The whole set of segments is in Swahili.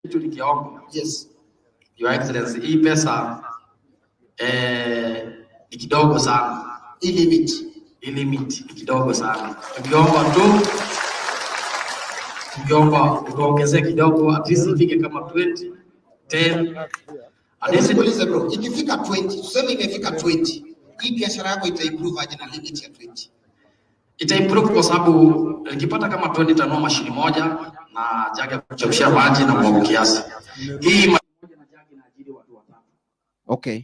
Yes. Your Excellency, hii pesa ni kidogo sana. Hii limit ni kidogo sana. Tungeomba tuongezee kidogo, at least ifike kama 20, 10. Anisiulize bro, ikifika 20, tuseme imefika 20. Hii biashara yako ita-improve aje na limit ya 20? Ita-improve kwa sababu nikipata kama 20 tanua mashini moja na jagi ya kuchemshia maji na mwago kiasi. Hii moja na jagi inaajiri watu watatu. Okay.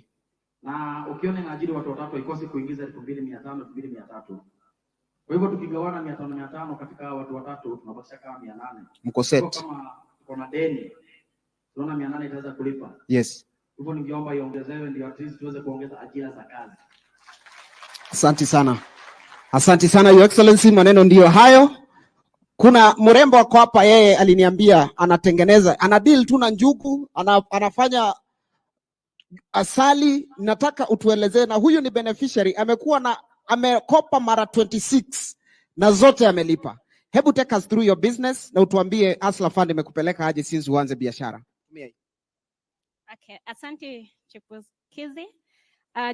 Na ukiona inaajiri watu watatu haikosi kuingiza 2500 2300. Kwa hivyo tukigawana 500 katika watu watatu tunabakisha kama 800. Mko set. Kama kuna deni tunaona 800 itaweza kulipa. Yes. Hivyo ningeomba iongezewe ndio at least tuweze kuongeza ajira za kazi. Asante sana. Asante sana Your Excellency, maneno ndiyo hayo. Kuna mrembo wako hapa, yeye aliniambia anatengeneza, ana deal tu na njugu, anafanya asali. Nataka utuelezee, na huyu ni beneficiary, amekopa mara 26 na zote amelipa. Hebu take us through your business na utuambie Hustler Fund imekupeleka aje since uanze biashara. Okay, asante Chipukizi.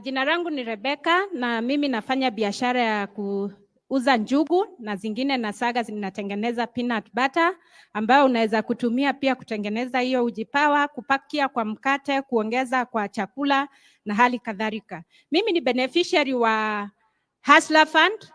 Jina langu ni Rebecca na mimi nafanya biashara ya kuuza njugu na zingine na saga zinatengeneza peanut butter ambayo unaweza kutumia pia kutengeneza hiyo ujipawa, kupakia kwa mkate, kuongeza kwa chakula na hali kadhalika. Mimi ni beneficiary wa Hustler Fund.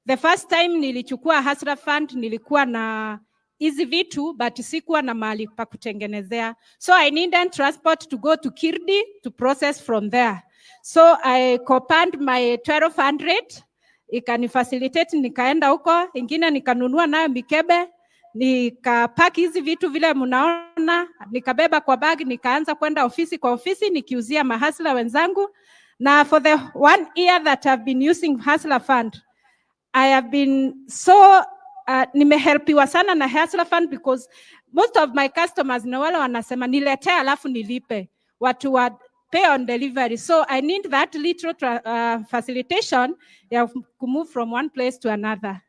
The first time nilichukua Hustler Fund nilikuwa na hizi vitu but sikuwa na mahali pa kutengenezea. So I needed transport to go to Kirdi to process from there. So I copied my 1200, ikanifacilitate, nikaenda huko, ingine nikanunua nayo mikebe, nikapaki hizi vitu vile mnaona, nikabeba kwa bag, nikaanza kwenda ofisi kwa ofisi, nikiuzia mahasla wenzangu. Na for the 1 year that I've been using Hustler Fund, I have been so nimehelpiwa sana na Hustler Fund because most of my customers na wale wanasema niletea alafu nilipe. Watu wa pay on delivery. So I need that little facilitation to move from one place to another.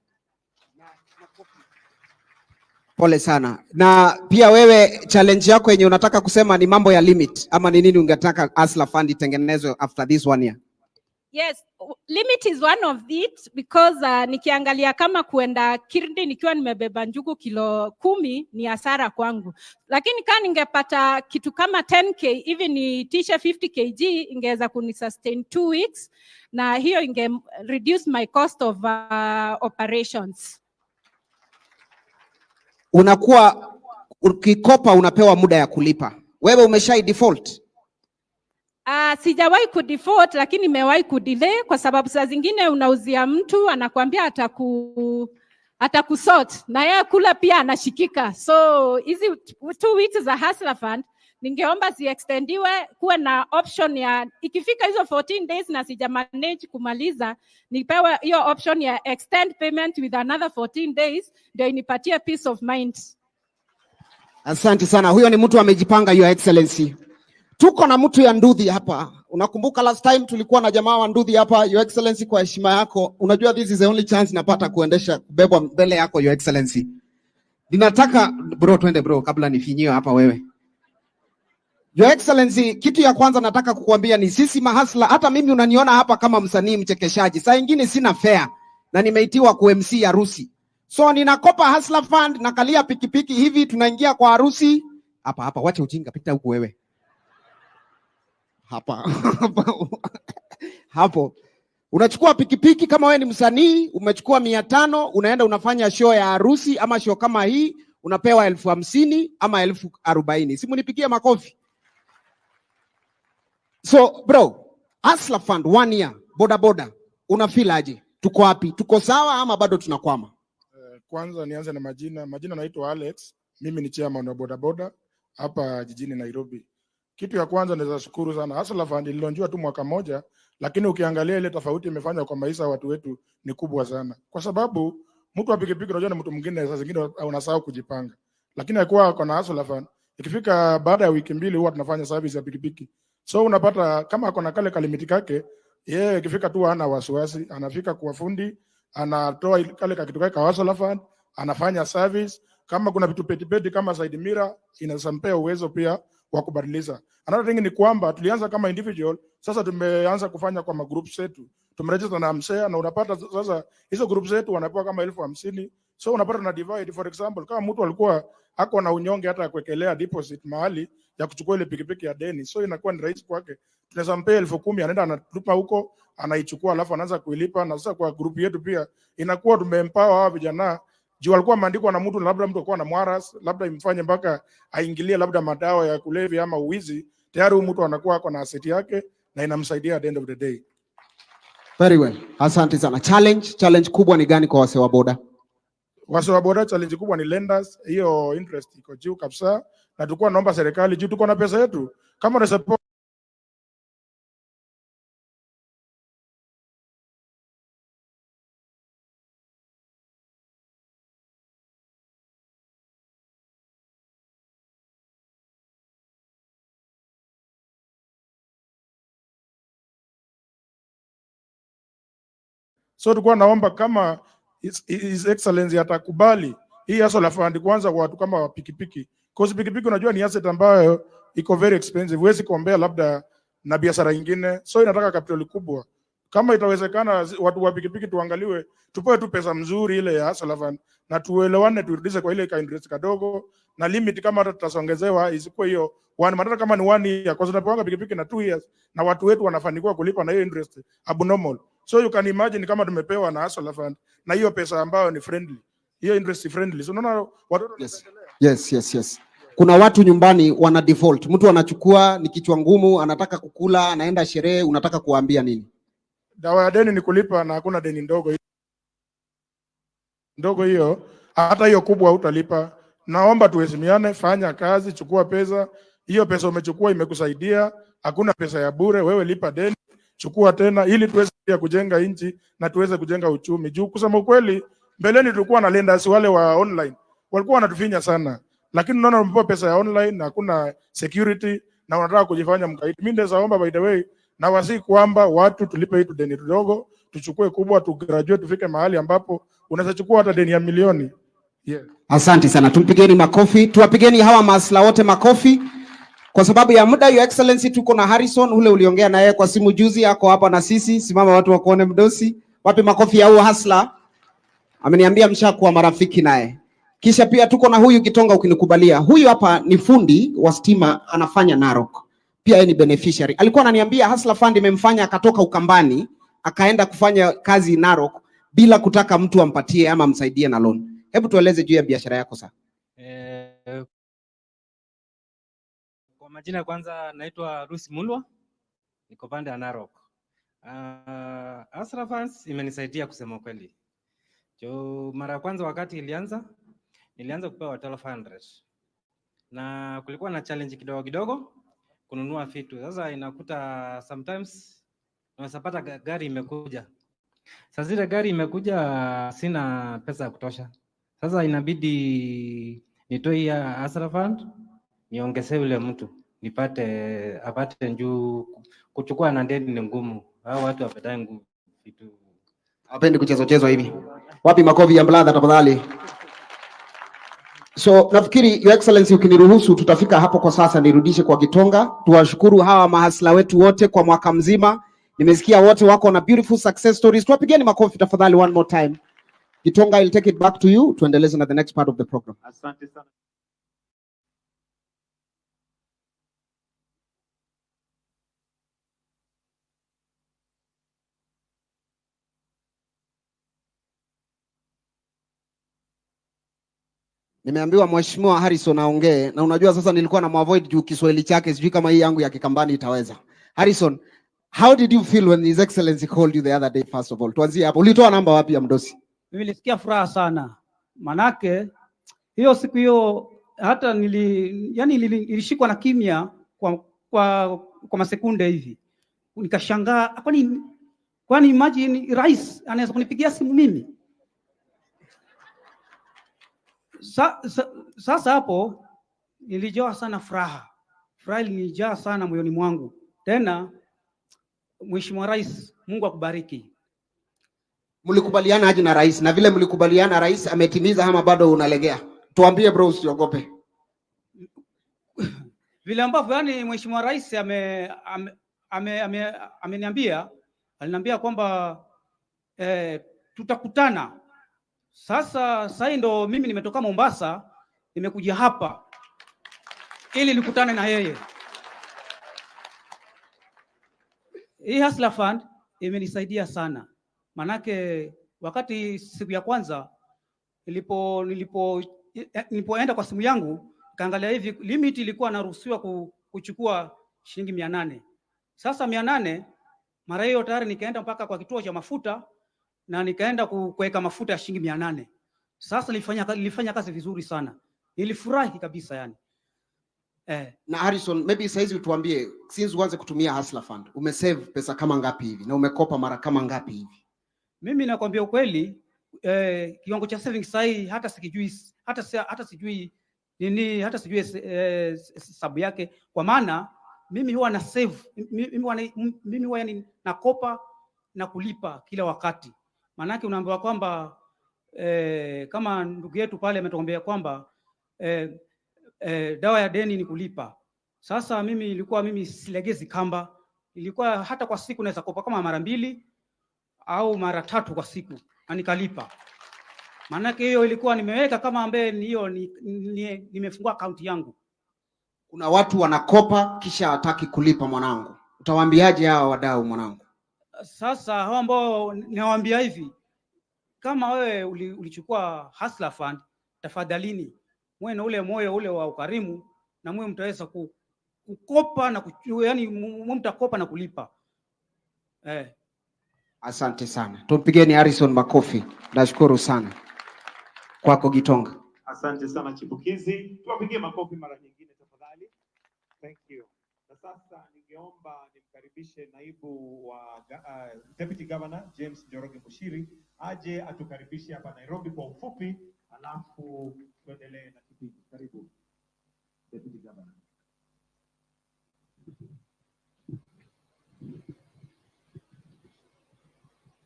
Pole sana. Na pia wewe challenge yako yenye unataka kusema ni mambo ya limit ama ni nini ungetaka Hustler Fund itengenezwe after this 1 year? Yes, limit is one of it because nikiangalia kama kuenda Kirdi nikiwa nimebeba njugu kilo 10 ni hasara kwangu. Lakini kama ningepata kitu kama 10k, even nitisha 50 kg, ingeweza kunisustain 2 weeks na hiyo inge reduce my cost of operations. Unakuwa ukikopa unapewa muda ya kulipa. Wewe umeshai default? Sijawahi kudefault lakini nimewahi kudelay kwa sababu saa zingine unauzia mtu anakuambia atakusort na yeye kula pia anashikika. So hizi 2 weeks za Hustler Fund ningeomba ziextendiwe, kuwe na option ya ikifika hizo 14 days na sija manage kumaliza, nipewe hiyo option ya extend payment with another 14 days ndio inipatie peace of mind. Asante sana. Huyo ni mtu amejipanga, Your Excellency. Tuko na mtu ya Nduthi hapa. Unakumbuka last time tulikuwa na jamaa wa Nduthi hapa, Your Excellency, kwa heshima yako. Unajua this is the only chance napata kubebwa mbele yako, Your Excellency. Ninataka bro, twende bro kabla nifinyiwe hapa wewe. Your Excellency, kitu ya kwanza nataka kukuambia ni sisi mahasla, hata mimi unaniona hapa kama msanii mchekeshaji. Saa nyingine sina fare na nimeitiwa ku MC harusi. So ninakopa Hustler Fund, nakalia pikipiki hivi tunaingia kwa harusi. Hapa wacha ujinga, pita huku wewe. Hapo unachukua pikipiki kama wewe ni msanii, umechukua 500, unaenda unafanya show ya harusi ama show kama hii, unapewa 50,000 ama 40,000. Simu nipigie makofi. So bro, Hustler Fund 1 year, boda unafeel aje? Tuko wapi? Tuko sawa ama bado tunakwama? Kwanza nianze na majina naitwa Alex, mimi ni chairman wa boda hapa jijini Nairobi. Kitu ya kwanza naweza shukuru sana Hustler Fund ililonjua tu mwaka moja, lakini ukiangalia ile tofauti imefanya kwa maisha watu wetu ni kubwa sana. Kwa sababu mtu wa pikipiki unajua ni mtu mwingine, saa zingine unasahau kujipanga. Lakini akuwa kuna Hustler Fund, ikifika baada ya wiki 2 huwa tunafanya service ya pikipiki. So unapata kama kuna kale kalimiti kake, yeye ikifika tu hana wasiwasi, anafika kwa fundi, anatoa kale kitu kake kwa Hustler Fund, anafanya service, kama kuna vitu petipeti kama side mirror inasampea uwezo pia wa kubadilisha. Another thing ni kwamba tulianza kama individual, sasa tumeanza kufanya kwa magroup zetu. Tumeregister na msea na unapata sasa hizo group zetu wanapewa kama 50,000. So unapata na divide, for example, kama mtu alikuwa hako na unyonge hata kuwekelea deposit mahali ya kuchukua ile pikipiki ya deni, so inakuwa ni rahisi kwake. Tunaweza mpea 10,000 anaenda anatupa huko, anaichukua alafu anaanza kuilipa. Na sasa kwa group yetu pia inakuwa tumeempower hawa vijana juu alikuwa maandiko na mtu labda mtu alikuwa na mwaras, labda imfanye mpaka aingilie labda madawa ya kulevya ama uwizi, tayari mtu anakuwa ako na asset yake na inamsaidia at the end of the day. Very well. Asante sana. Challenge kubwa ni gani kwa wase wa boda? Wase wa boda challenge kubwa ni lenders, hiyo interest iko juu kabisa, na tulikuwa naomba serikali juu tuko na pesa yetu kama na support. So tulikuwa naomba kama His Excellency atakubali hii hustle fund kwanza kwa watu kama pikipiki. Because pikipiki unajua ni asset ambayo iko very expensive. Huwezi kuombea labda na biashara nyingine. So inataka capital kubwa. Kama itawezekana watu wa pikipiki tuangaliwe, tupoe tu pesa mzuri ile ya hustle fund na tuelewane turudishe kwa ile interest kadogo, na limit kama hata tutasongezewa isikuwe hiyo matata kama ni 1 year, kwa sababu tunapanga pikipiki na 2 years na watu wetu wanafanikiwa kulipa na hiyo interest abnormal. So you can imagine kama tumepewa na hustle fund na hiyo pesa ambayo ni friendly, hiyo interest friendly. So unaona watoto Yes. Kuna watu nyumbani wana default. Mtu anachukua ni kichwa ngumu, anataka kukula, anaenda sherehe, unataka kuambia nini? Dawa ya deni ni kulipa, na hakuna deni ndogo hiyo, hata hiyo kubwa hutalipa. Naomba tuheshimiane, fanya kazi, chukua pesa. Hiyo pesa umechukua imekusaidia, hakuna pesa ya bure. Wewe lipa deni, chukua tena, ili tuweze kujenga nchi na tuweze kujenga uchumi. Juu kusema ukweli, mbeleni tulikuwa na lenders wale wa online walikuwa wanatufinya sana, lakini unaona umepewa pesa ya online na hakuna security na unataka kujifanya mkaidi. Mimi ndio naomba by the way, na wasi kwamba watu tulipe hii deni kidogo, tuchukue kubwa, tu graduate, tufike mahali ambapo unaweza chukua hata deni ya milioni. Yeah. Asante sana. Tumpigeni makofi. Tuwapigeni hawa masla wote makofi. Kwa sababu ya muda, Your Excellency, tuko na Harrison ule uliongea na yeye kwa simu juzi, yako hapa na sisi. Simama watu wakuone mdosi. Wapi makofi ya huo hasla? Ameniambia mshakuwa marafiki naye. Kisha pia tuko na huyu Kitonga ukinikubalia. Huyu hapa ni fundi wa stima, anafanya Narok. Pia yeye ni beneficiary. Alikuwa ananiambia Hustler Fund imemfanya akatoka Ukambani akaenda kufanya kazi Narok bila kutaka mtu ampatie ama amsaidie na loan. Hebu tueleze juu ya biashara yako sasa. Kwa majina kwanza naitwa Rusi Mulwa, niko pande ya Narok. Hustler Funds imenisaidia kusema kweli. Mara kwanza wakati nilianza kupewa 1200. Na kulikuwa na challenge kidogo kununua vitu. Sasa inakuta sometimes unasapata gari imekuja. Sasa zile gari imekuja sina pesa ya kutosha. Sasa inabidi nitoe ya Hustler Fund niongezee yule mtu apate njuu. Kuchukua na deni ni ngumu. Hao watu wapendai nguvu vitu. Hapendi kuchezo hivi. Wapi makofi ya brother tafadhali? So nafikiri Your Excellency ukiniruhusu tutafika hapo kwa sasa, nirudishe kwa Kitonga. Tuwashukuru hawa mahasla wetu wote kwa mwaka mzima. Nimesikia wote wako na beautiful success stories. Tuwapigeni makofi tafadhali one more time. Kitonga, I'll take it back to you. Tuendeleze na the next part of the program. Asante sana. Nimeambiwa Mheshimiwa Harrison aongee, na unajua sasa nilikuwa na avoid juu Kiswahili chake sijui kama hii yangu ya Kikambani itaweza. Harrison, how did you feel when His Excellency called you the other day? First of all, tuanzie hapo. Ulitoa namba wapi ya mdosi? Mimi nilisikia furaha sana. Manake hiyo siku hiyo hata nilishikwa na kimya kwa masekunde hivi. Nikashangaa, kwani imagine rais anaweza kunipigia simu mimi? Sasa hapo nilijaa sana furaha. Furaha ilijaa sana moyoni mwangu. Tena Mheshimiwa Rais, Mungu akubariki. Mlikubaliana aje na rais? Na vile mlikubaliana rais ametimiza ama bado unalegea? Tuambie bro, usiogope. Vile ambavyo yani Mheshimiwa Rais aliniambia kwamba tutakutana. Sasa ndo mimi nimetoka Mombasa, nimekuja hapa ili nikutane na yeye. Hii Hustler Fund imenisaidia sana. Manake wakati siku ya kwanza nilipoenda kwa simu yangu kaangalia hivi, limit ilikuwa naruhusiwa kuchukua shilingi 800. Sasa 800 mara hiyo tayari nikaenda mpaka kwa kituo cha mafuta na nikaenda kuweka mafuta ya shilingi 800. Sasa nilifanya kazi vizuri sana. Nilifurahi kabisa yani. Na Harrison, maybe saizi utuambie, since uanze kutumia Hustler Fund, umesave pesa kama ngapi hivi na umekopa mara kama ngapi hivi? Mimi nakwambia ukweli, kiwango cha savings sahi hata sikijui, hata sijui nini, hata sijui sababu yake, kwa maana mimi huwa na save, mimi huwa yani nakopa na kulipa kila wakati. Maanake unaambiwa kwamba kama ndugu yetu pale ametuambia kwamba dawa ya deni ni kulipa. Sasa mimi silegezi kamba, ilikuwa hata kwa siku naweza kopa kama mara 2 au mara 3 kwa siku na nikalipa. Maanake hiyo ilikuwa nimeweka kama ambaye hiyo nimefungua account yangu. Kuna watu wanakopa kisha hataki kulipa mwanangu. Utawaambiaje hao wadau mwanangu? Sasa hao ambao nawaambia hivi, kama wewe ulichukua Hustler Fund, tafadhalini mwe na ule moyo ule wa ukarimu na mwe mtaweza kukopa na yani mtakopa na kulipa. Asante sana. Tumpigeni Harrison makofi. Nashukuru sana. Kwako Gitonga. Asante sana chipukizi. Tuwapigie makofi mara nyingine tafadhali. Thank you. Na sasa ningeomba nimkaribishe naibu wa Deputy Governor James Njoroge Mushiri aje atukaribishe hapa Nairobi kwa ufupi, alafu tuendelee na kipindi. Karibu Deputy Governor.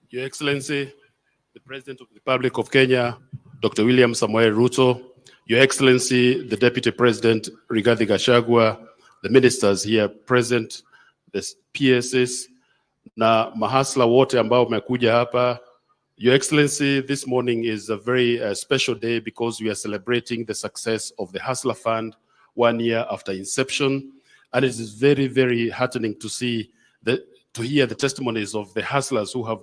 Your Excellency, the President of the Republic of Kenya, Dr. William Samoei Ruto, Your Excellency, the Deputy President, Rigathi Gachagua, the ministers here present, the PSs, na mahasla wote ambao umekuja hapa. Your Excellency, this morning is a very special day because we are celebrating the success of the Hustler Fund 1 year after inception. And it is very, very heartening to hear the testimonies of the hustlers who have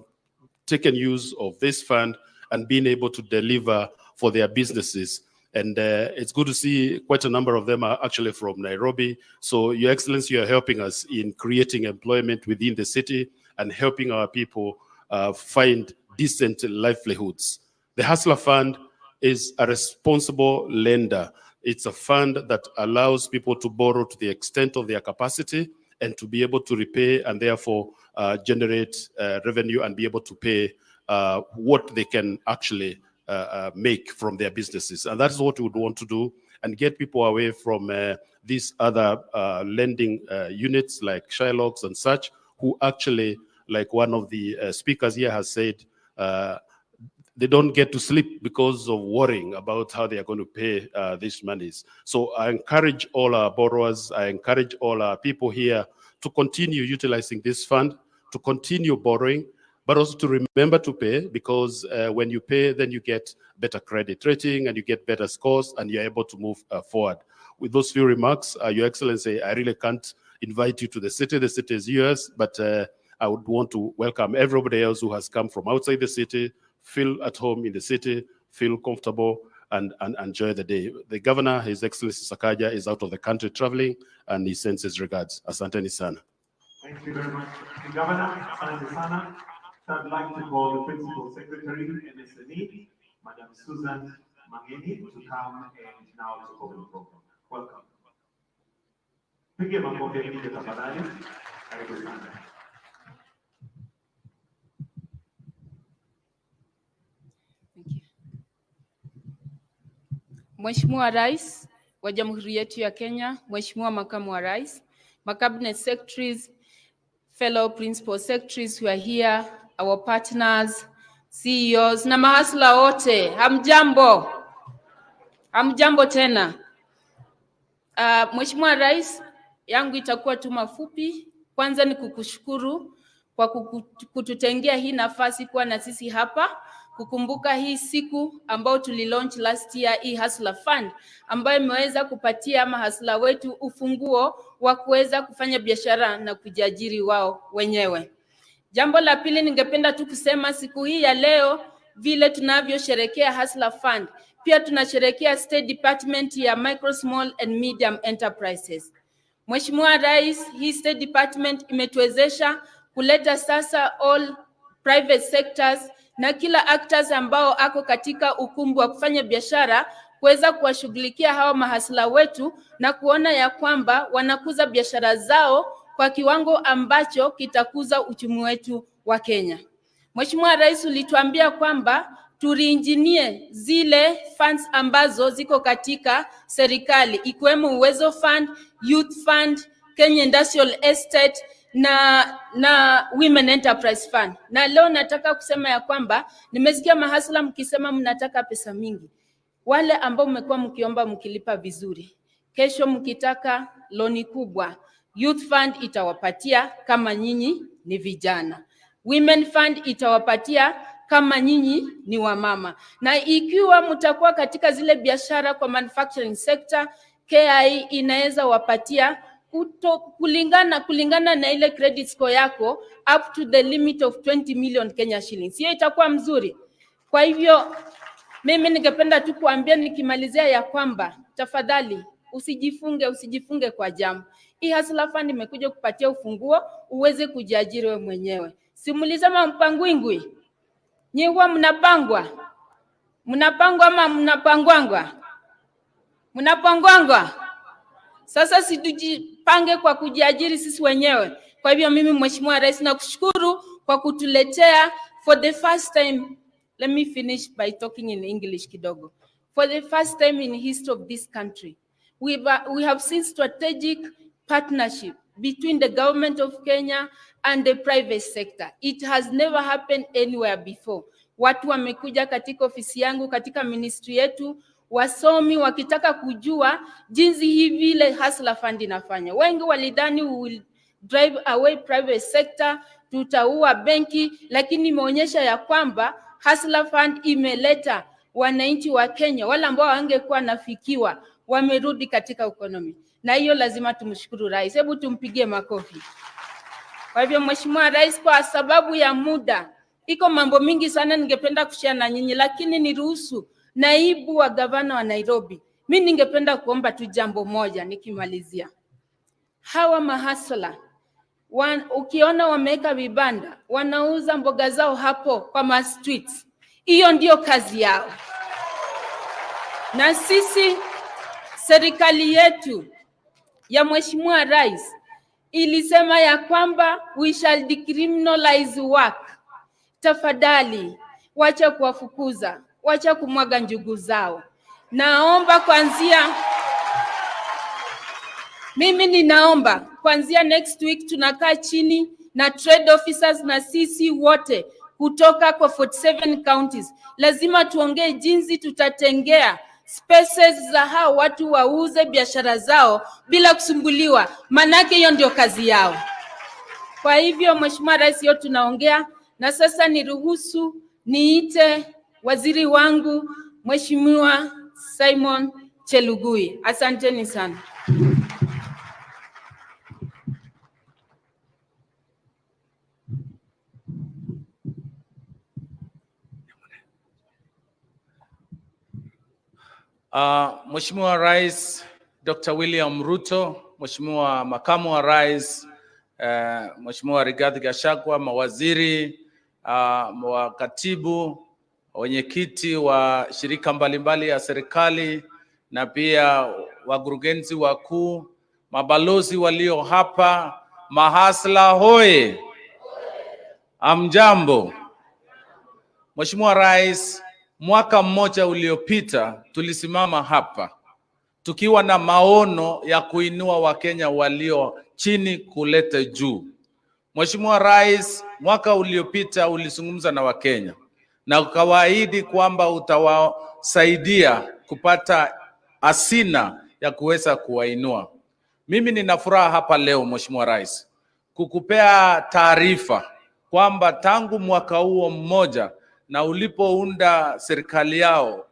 taken use of this fund and been able to deliver for their businesses. And it's good to see quite a number of them are actually from Nairobi. So Your Excellency, you are helping us in creating employment within the city and helping our people find decent livelihoods. The Hustler Fund is a responsible lender. It's a fund that allows people to borrow to the extent of their capacity and to be able to repay and therefore generate revenue and be able to pay what they can actually make from their businesses. And that's what we would want to do and get people away from these other lending units like Shylocks and such, who actually, like one of the speakers here has said, they don't get to sleep because of worrying about how they are going to pay these monies. So I encourage all our borrowers, I encourage all our people here to continue utilizing this fund, to continue borrowing, but also to remember to pay, because when you pay, then you get better credit rating and you get better scores and you're able to move forward. With those few remarks, Your Excellency, I really can't invite you to the city. The city is yours, but I would want to welcome everybody else who has come from outside the city, feel at home in the city, feel comfortable, and enjoy the day. The Governor, His Excellency Sakaja, is out of the country traveling, and he sends his regards. Asanteni sana. Thank you very much, Governor. Asante sana. I'd like to call the Principal Secretary, MSNE, Madam Susan Mangeni, to come and now to open the program. Welcome. Pigie makofi mengi tafadhali. Karibu sana. Mheshimiwa Rais wa Jamhuri yetu ya Kenya, Mheshimiwa Makamu wa Rais, my cabinet secretaries, fellow principal secretaries who are here, our partners, CEOs na mahasla wote, hamjambo. Hamjambo tena. Mheshimiwa Rais, yangu itakuwa tu mafupi. Kwanza ni kukushukuru kwa kututengea hii nafasi kuwa na sisi hapa, kukumbuka hii siku ambao tulilaunch last year hii Hustler Fund ambayo imeweza kupatia mahasla wetu ufunguo wa kuweza kufanya biashara na kujiajiri wao wenyewe. Jambo la pili, ningependa tu kusema siku hii ya leo vile tunavyosherekea Hustler Fund, pia tunasherekea State Department ya Micro, Small and Medium Enterprises. Mheshimiwa Rais, hii State Department imetuwezesha kuleta sasa all private sectors na kila actors ambao ako katika ukumbi wa kufanya biashara kuweza kuwashughulikia hawa mahasla wetu na kuona ya kwamba wanakuza biashara zao kwa kiwango ambacho kitakuza uchumi wetu wa Kenya. Mheshimiwa Rais, ulituambia kwamba turinjinie zile funds ambazo ziko katika serikali ikiwemo Uwezo Fund, Youth Fund, Kenya Industrial Estate na Women Enterprise Fund. Na leo nataka kusema ya kwamba nimesikia mahasla mkisema mnataka pesa mingi. Wale ambao mmekuwa mkiomba mkilipa vizuri, kesho mkitaka loni kubwa, Youth Fund itawapatia kama nyinyi ni vijana. Women Fund itawapatia kama nyinyi ni wamama. Na ikiwa mtakuwa katika zile biashara kwa manufacturing sector, KI inaweza wapatia kulingana na ile credit score yako up to the limit of 20 million Kenya shillings. Hiyo itakuwa mzuri. Kwa hivyo mimi ningependa tu kuambia nikimalizia ya kwamba tafadhali usijifunge kwa jambo. Hii Hustler Fund imekuja kupatia ufunguo uweze kujiajiri wewe mwenyewe. Simulisema mpangwingwi. Nyinyi mnapangwa ama mnapangwangwa? Mnapangwangwa. Sasa situjipange kwa kujiajiri sisi wenyewe. Kwa hivyo mimi Mheshimiwa Rais nakushukuru kwa kutuletea for the first time. Let me finish by talking in English kidogo. For the first time in history of this country, we have seen strategic partnership between the government of Kenya and the private sector. It has never happened anywhere before. Watu wamekuja katika ofisi yangu, katika ministry yetu, wasomi wakitaka kujua jinsi hivi ile Hustler Fund inafanya. Wengi walidhani we will drive away private sector, tutaua benki, lakini imeonyesha ya kwamba Hustler Fund imeleta wananchi wa Kenya, wale ambao wangekuwa nafikiwa, wamerudi katika economy. Na hiyo lazima tumshukuru Rais. Hebu tumpigie makofi. Kwa hivyo Mheshimiwa Rais, kwa sababu ya muda, iko mambo mingi sana ningependa kushare na nyinyi, lakini niruhusu naibu wa gavana wa Nairobi. Mimi ningependa kuomba tu jambo moja nikimalizia. Hawa mahasla ukiona wameweka vibanda, wanauza mboga zao hapo kwa ma streets. Hiyo ndio kazi yao. Na sisi serikali yetu ya Mheshimiwa Rais ilisema ya kwamba we shall decriminalize work. Tafadhali wacha kuwafukuza, wacha kumwaga njugu zao. Naomba mimi ninaomba kuanzia next week tunakaa chini na trade officers na sisi wote kutoka kwa 47 counties. Lazima tuongee jinsi tutatengea spaces za hao watu wauze biashara zao bila kusumbuliwa, manake hiyo ndio kazi yao. Kwa hivyo Mheshimiwa Rais, hiyo tunaongea. Na sasa niruhusu niite waziri wangu Mheshimiwa Simon Chelugui. Asanteni sana. Mheshimiwa Rais Dr. William Ruto, Mheshimiwa Makamu wa Rais, Mheshimiwa Rigathi Gachagua, mawaziri, wakatibu, wenyekiti wa shirika mbalimbali ya serikali na pia wakurugenzi wakuu, mabalozi walio hapa, mahasla hoye. Amjambo. Mheshimiwa Rais, mwaka mmoja uliopita tulisimama hapa tukiwa na maono ya kuinua Wakenya walio chini kuleta juu. Mheshimiwa Rais, mwaka uliopita ulizungumza na Wakenya na ukawaahidi kwamba utawasaidia kupata hazina ya kuweza kuwainua. Mimi nina furaha hapa leo Mheshimiwa Rais kukupea taarifa kwamba tangu mwaka huo mmoja na ulipounda serikali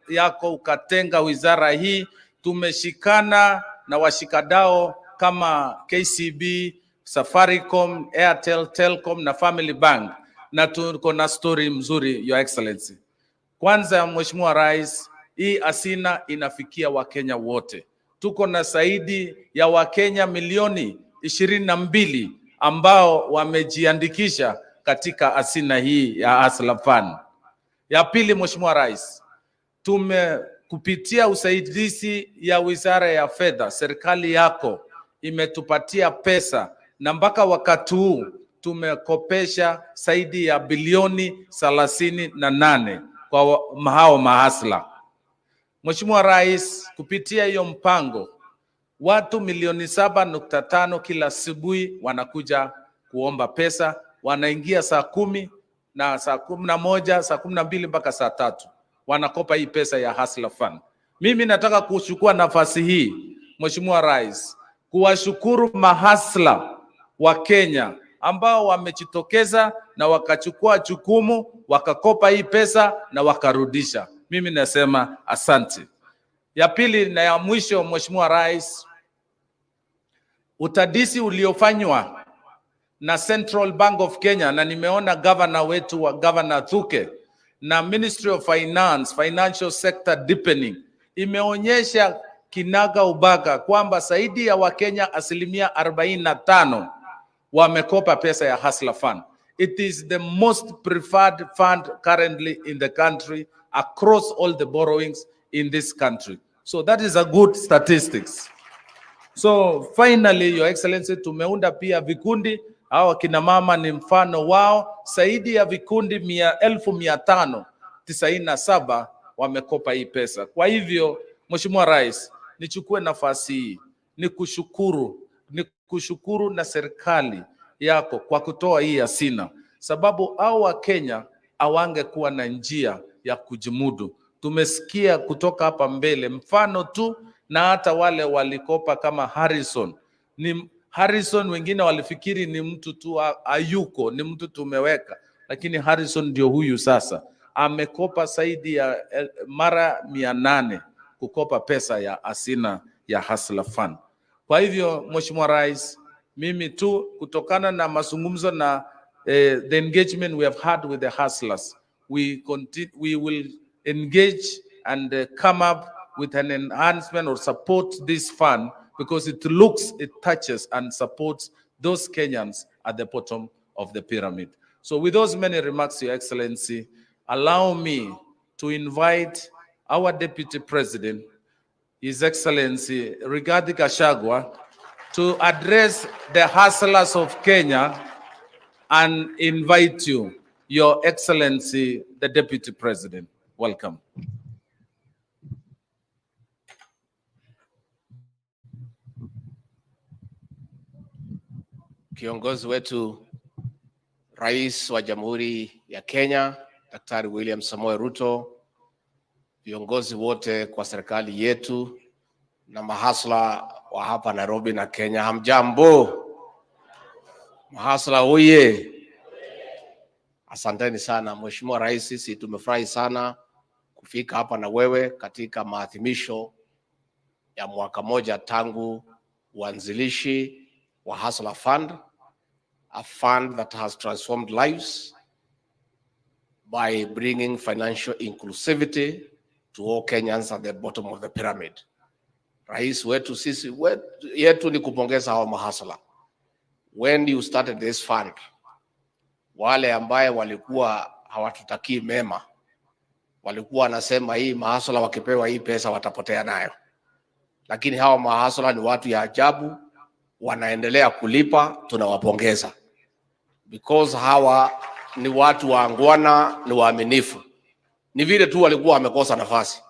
yako ukatenga wizara hii, tumeshikana na washikadao kama KCB, Safaricom, Airtel, Telcom na Family Bank, na tuko na story mzuri Your Excellency. Kwanza Mheshimiwa Rais, hii hazina inafikia Wakenya wote. Tuko na zaidi ya Wakenya milioni 22 ambao wamejiandikisha katika hazina hii ya Hustler Fund. Ya pili Mheshimiwa Rais, kupitia usaidizi ya Wizara ya Fedha, serikali yako imetupatia pesa na mpaka wakati huu tumekopesha zaidi ya bilioni 38 kwa hao mahasla. Mheshimiwa Rais, kupitia hiyo mpango watu milioni 7.5 kila asubuhi wanakuja kuomba pesa, wanaingia saa 10 na saa 11, saa 12 mpaka saa 3 wanakopa hii pesa ya Hustler Fund. Mimi nataka kuchukua nafasi hii Mheshimiwa Rais kuwashukuru mahasla wa Kenya ambao wamejitokeza na wakachukua jukumu, wakakopa hii pesa na wakarudisha. Mimi nasema asante. Ya pili na ya mwisho Mheshimiwa Rais, utadisi uliofanywa na Central Bank of Kenya, na nimeona governor wetu wa Governor Thuke na Ministry of Finance, Financial Sector Deepening, imeonyesha kinaga ubaga kwamba zaidi ya Wakenya 45% wamekopa pesa ya Hustler Fund. It is the most preferred fund currently in the country across all the borrowings in this country. So that is a good statistics. So finally, Your Excellency, tumeunda pia vikundi, hao kina mama ni mfano wao, zaidi ya vikundi 1597 wamekopa hii pesa. Kwa hivyo, Mheshimiwa Rais, nichukue nafasi hii nikushukuru na serikali yako kwa kutoa hii hazina, sababu hao wa Kenya hawangekuwa na njia ya kujimudu. Tumesikia kutoka hapa mbele mfano tu, na hata wale walikopa kama Harrison, wengine walifikiri ni mtu tu ayuko, ni mtu tumeweka, lakini Harrison ndio huyu sasa amekopa zaidi ya mara 800 kukopa pesa ya hazina ya Hustler Fund. Kwa hivyo Mheshimiwa Rais, mimi tu kutokana na mazungumzo na the engagement we have had with the hustlers, we will engage and come up with an enhancement or support this fund, because it touches and supports those Kenyans at the bottom of the pyramid. So with those many remarks, Your Excellency, allow me to invite our Deputy President, His Excellency Rigathi Gachagua, to address the hustlers of Kenya and invite you, Your Excellency, the Deputy President. Welcome. Kiongozi wetu Rais wa Jamhuri ya Kenya, Daktari William Samoei Ruto, viongozi wote kwa serikali yetu na mahasla wa hapa Nairobi na Kenya, hamjambo? Mahasla hoye! Asanteni sana Mheshimiwa Rais, sisi tumefurahi sana kufika hapa na wewe katika maadhimisho ya mwaka moja tangu uanzilishi wa Hustler Fund, a fund that has transformed lives by bringing financial inclusivity to all Kenyans at the bottom of the pyramid. Rais wetu sisi yetu ni kupongeza hawa mahasla. When you started this fund, wale ambaye walikuwa hawatutakii mema walikuwa wanasema hii mahasla wakipewa hii pesa watapotea nayo, lakini hawa mahasla ni watu ya ajabu, wanaendelea kulipa, tunawapongeza because hawa ni watu waangwana, ni waaminifu. Ni vile tu walikuwa wamekosa nafasi,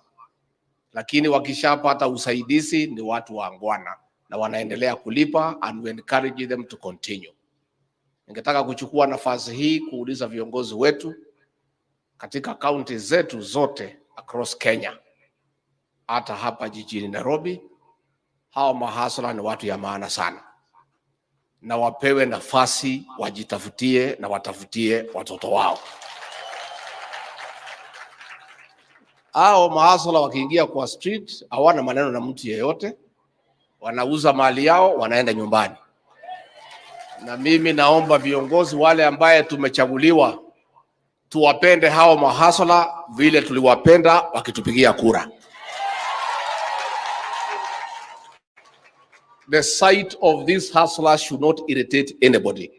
lakini wakishapata usaidizi ni watu waangwana na wanaendelea kulipa, and we encourage them to continue. Ningetaka kuchukua nafasi hii kuuliza viongozi wetu katika kaunti zetu zote across Kenya, hata hapa jijini Nairobi. Hao mahasla ni watu ya maana sana, na wapewe nafasi wajitafutie na watafutie watoto wao. Hao mahasla wakiingia kwa street hawana maneno na mtu yeyote, wanauza mali yao, wanaenda nyumbani. Na mimi naomba viongozi wale ambaye tumechaguliwa tuwapende hao mahasla vile tuliwapenda wakitupigia kura. The sight of these hustlers should not irritate anybody.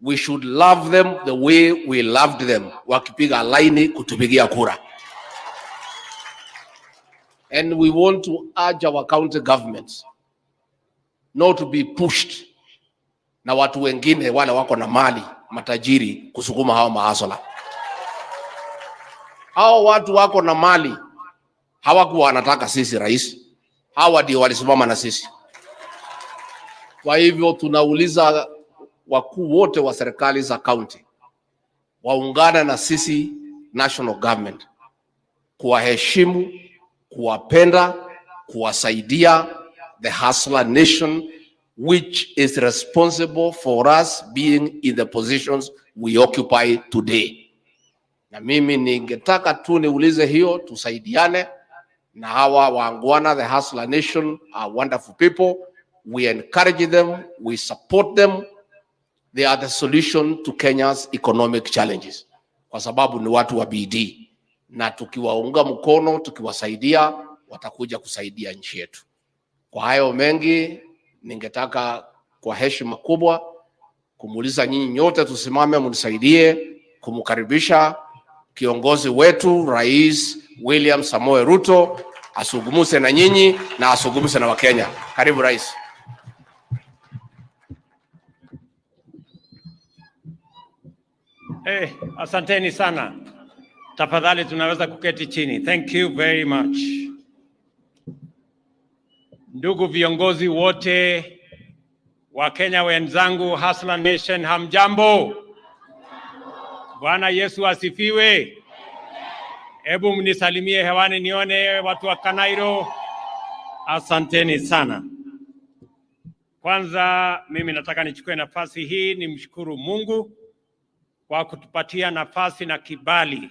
We should love them the way we loved them wakipiga laini kutupigia kura. And we want to urge our county governments not to be pushed na watu wengine wale wako na mali matajiri kusukuma hao mahasla. Hao watu wako na mali hawakuwa wanataka sisi rais, hawa ndio walisimama na sisi. Kwa hivyo tunauliza wakuu wote wa serikali za county waungane na sisi national government kuwaheshimu, kuwapenda, kuwasaidia the hustler nation which is responsible for us being in the positions we occupy today. Na mimi ningetaka tu niulize hiyo, tusaidiane na hawa waangwana. The hustler nation are wonderful people. We encourage them, we support them. They are the solution to Kenya's economic challenges, kwa sababu ni watu wa bidii, na tukiwaunga mkono, tukiwasaidia, watakuja kusaidia nchi yetu. Kwa hayo mengi, ningetaka kwa heshima kubwa kumuuliza nyinyi nyote tusimame mnisaidie kumkaribisha kiongozi wetu Rais William Samoei Ruto asungumuse na nyinyi na asungumuse na Wakenya. Karibu Rais. Asanteni sana. Tafadhali tunaweza kuketi chini. Thank you very much. Ndugu viongozi wote wa Kenya wenzangu, Hustler Nation, hamjambo? Bwana Yesu asifiwe. Hebu mnisalimie hewani nione watu wa Kanairo. Asanteni sana. Kwanza mimi nataka nichukue nafasi hii nimshukuru Mungu kwa kutupatia nafasi na kibali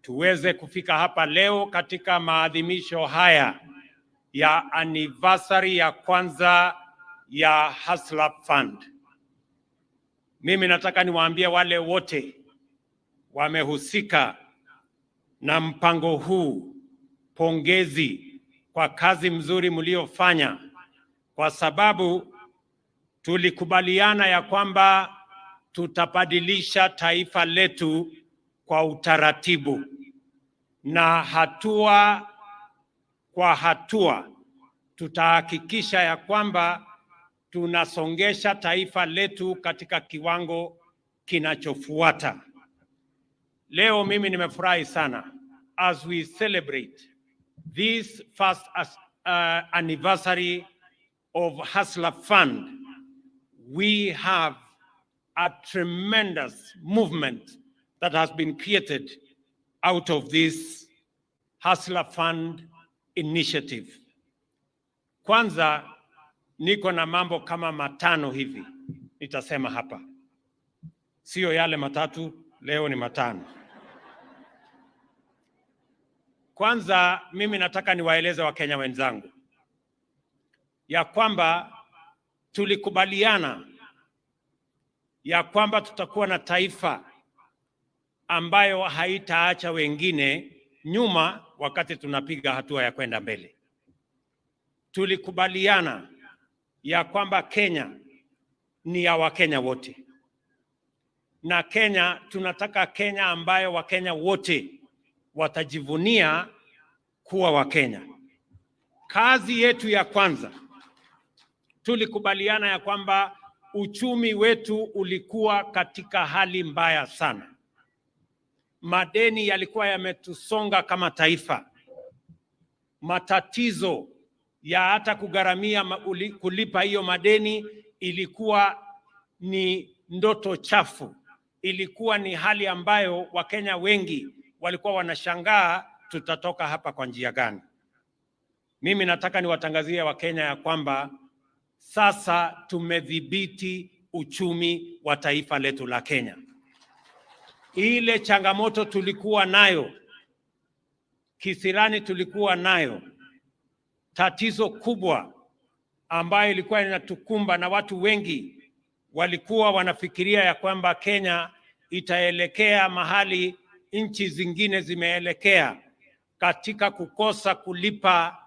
tuweze kufika hapa leo katika maadhimisho haya ya anniversary ya kwanza ya Hustler Fund. Mimi nataka niwaambie wale wote wamehusika na mpango huu, pongezi kwa kazi mzuri mliofanya, kwa sababu tulikubaliana ya kwamba tutabadilisha taifa letu kwa utaratibu, na hatua kwa hatua tutahakikisha ya kwamba tunasongesha taifa letu katika kiwango kinachofuata. Leo mimi nimefurahi sana as we celebrate this first anniversary of Hustler Fund. We have a tremendous movement that has been created out of this Hustler Fund initiative. Kwanza niko na mambo kama matano hivi nitasema hapa. Sio yale matatu, leo ni matano. Kwanza mimi nataka niwaeleze Wakenya wenzangu ya kwamba tulikubaliana ya kwamba tutakuwa na taifa ambayo haitaacha wengine nyuma wakati tunapiga hatua ya kwenda mbele. Tulikubaliana ya kwamba Kenya ni ya Wakenya wote. Na Kenya, tunataka Kenya ambayo Wakenya wote watajivunia kuwa Wakenya. Kazi yetu ya kwanza, tulikubaliana ya kwamba uchumi wetu ulikuwa katika hali mbaya sana. Madeni yalikuwa yametusonga kama taifa. Matatizo ya hata kugharamia kulipa hiyo madeni ilikuwa ni ndoto chafu. Ilikuwa ni hali ambayo Wakenya wengi walikuwa wanashangaa tutatoka hapa kwa njia gani. Mimi nataka niwatangazie Wakenya ya kwamba sasa tumedhibiti uchumi wa taifa letu la Kenya. Ile changamoto tulikuwa nayo, kisirani tulikuwa nayo, tatizo kubwa ambayo ilikuwa inatukumba na watu wengi walikuwa wanafikiria ya kwamba Kenya itaelekea mahali nchi zingine zimeelekea katika kukosa kulipa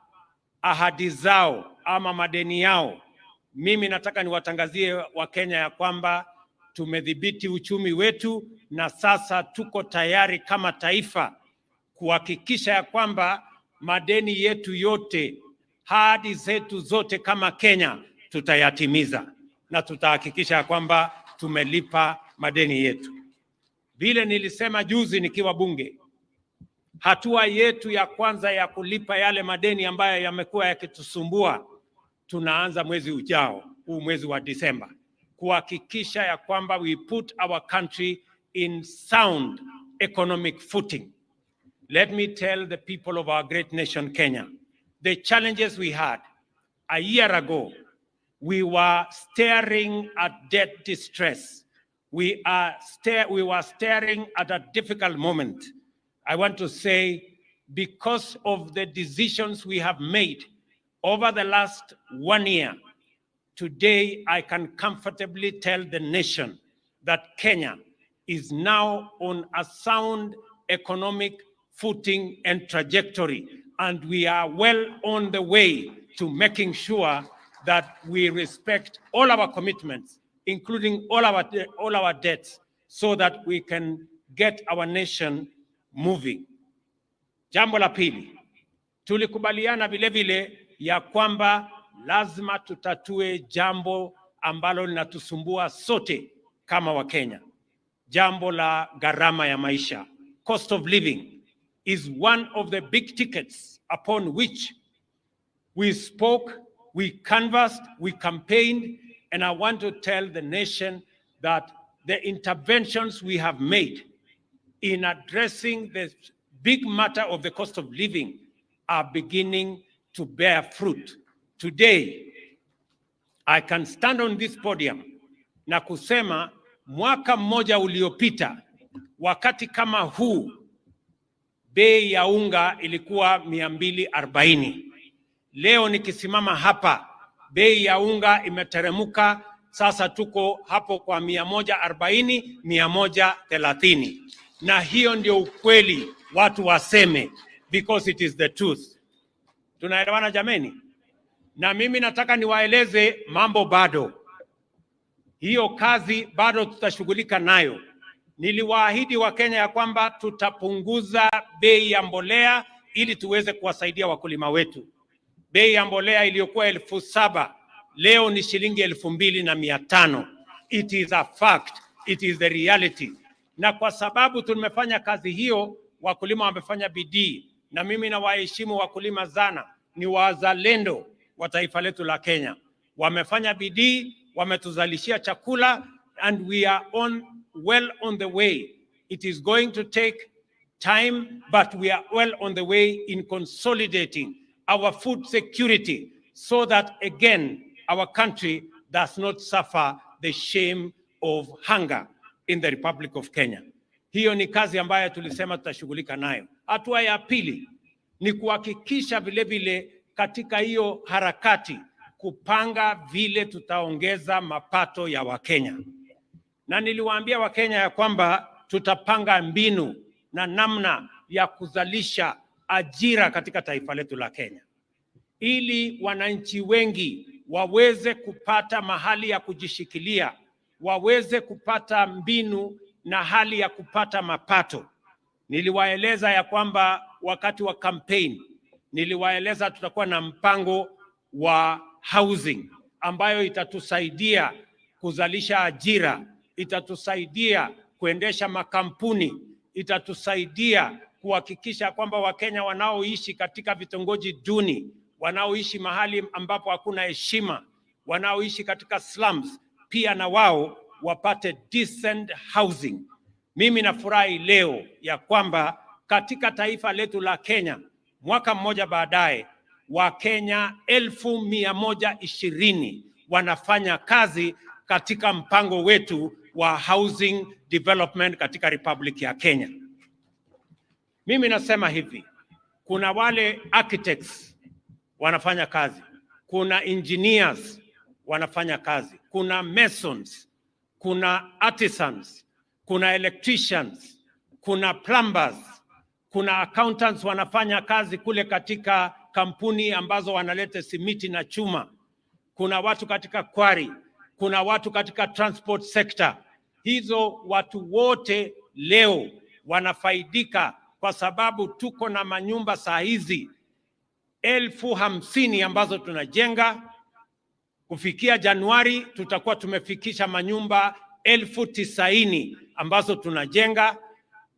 ahadi zao ama madeni yao. Mimi nataka niwatangazie Wakenya ya kwamba tumedhibiti uchumi wetu na sasa tuko tayari kama taifa kuhakikisha ya kwamba madeni yetu yote, ahadi zetu zote kama Kenya tutayatimiza na tutahakikisha ya kwamba tumelipa madeni yetu. Vile nilisema juzi nikiwa bunge, hatua yetu ya kwanza ya kulipa yale madeni ambayo yamekuwa yakitusumbua tunaanza mwezi ujao, huu mwezi wa Disemba, kuhakikisha ya kwamba we put our country in sound economic footing. Let me tell the people of our great nation Kenya, the challenges we had a year ago, we were staring at debt distress. We were staring at a difficult moment. I want to say, because of the decisions we have made over the last 1 year, today I can comfortably tell the nation that Kenya is now on a sound economic footing and trajectory, and we are well on the way to making sure that we respect all our commitments, including all our debts, so that we can get our nation moving. Jambo la pili, tulikubaliana vile vile ya kwamba lazima tutatue jambo ambalo linatusumbua sote kama Wakenya. Jambo la gharama ya maisha. Cost of living is one of the big tickets upon which we spoke, we canvassed, we campaigned, and I want to tell the nation that the interventions we have made in addressing the big matter of the cost of living are beginning to bear fruit. Today, I can stand on this podium na kusema mwaka mmoja uliopita, wakati kama huu, bei ya unga ilikuwa 240. Leo nikisimama hapa, bei ya unga imeteremuka, sasa tuko hapo kwa 140, 130. Na hiyo ndio ukweli, watu waseme, because it is the truth. Tunaelewana jameni? Na mimi nataka niwaeleze mambo bado. Hiyo kazi bado tutashughulika nayo. Niliwaahidi Wakenya ya kwamba tutapunguza bei ya mbolea ili tuweze kuwasaidia wakulima wetu. Bei ya mbolea iliyokuwa 7,000 leo ni shilingi 2,500. It is a fact, it is the reality. Na kwa sababu tumefanya kazi hiyo, wakulima wamefanya bidii, na mimi na waheshimu wakulima sana, ni wazalendo wa taifa letu la Kenya. Wamefanya bidii, wametuzalishia chakula, and we are well on the way. It is going to take time, but we are well on the way in consolidating our food security so that again our country does not suffer the shame of hunger in the Republic of Kenya. Hiyo ni kazi ambayo tulisema tutashughulika nayo. Hatua ya pili ni kuhakikisha vile vile katika hiyo harakati kupanga vile tutaongeza mapato ya Wakenya. Na niliwaambia Wakenya ya kwamba tutapanga mbinu na namna ya kuzalisha ajira katika taifa letu la Kenya, ili wananchi wengi waweze kupata mahali ya kujishikilia, waweze kupata mbinu na hali ya kupata mapato. Niliwaeleza ya kwamba wakati wa campaign, niliwaeleza tutakuwa na mpango wa housing ambayo itatusaidia kuzalisha ajira, itatusaidia kuendesha makampuni, itatusaidia kuhakikisha kwamba Wakenya wanaoishi katika vitongoji duni, wanaoishi mahali ambapo hakuna heshima, wanaoishi katika slums, pia na wao wapate decent housing. Mimi nafurahi leo ya kwamba katika taifa letu la Kenya, mwaka mmoja baadaye, Wakenya 120,000 wanafanya kazi katika mpango wetu wa housing development katika Republic ya Kenya. Mimi nasema hivi, kuna wale architects wanafanya kazi, kuna engineers wanafanya kazi, kuna masons, kuna artisans, kuna electricians, kuna plumbers, kuna accountants wanafanya kazi kule katika kampuni ambazo wanaleta simiti na chuma, kuna watu katika quarry, kuna watu katika transport sector. Hizo watu wote leo wanafaidika kwa sababu tuko na manyumba saa hizi 50,000 ambazo tunajenga. Kufikia Januari tutakuwa tumefikisha manyumba 90,000 ambazo tunajenga,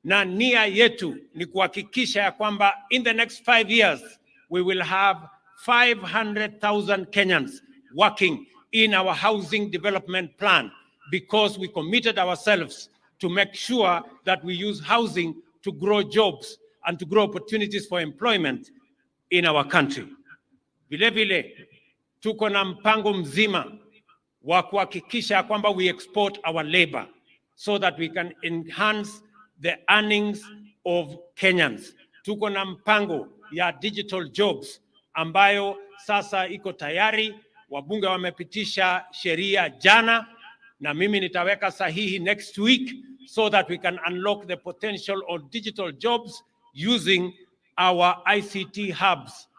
na nia yetu ni kuhakikisha ya kwamba in the next 5 years we will have 500,000 Kenyans working in our housing development plan, because we committed ourselves to make sure that we use housing to grow jobs and to grow opportunities for employment in our country. Vile vile tuko na mpango mzima wa kuhakikisha kwamba we export our labor so that we can enhance the earnings of Kenyans. Tuko na mpango ya digital jobs ambayo sasa iko tayari. Wabunge wamepitisha sheria jana na mimi nitaweka sahihi next week so that we can unlock the potential of digital jobs using our ICT hubs,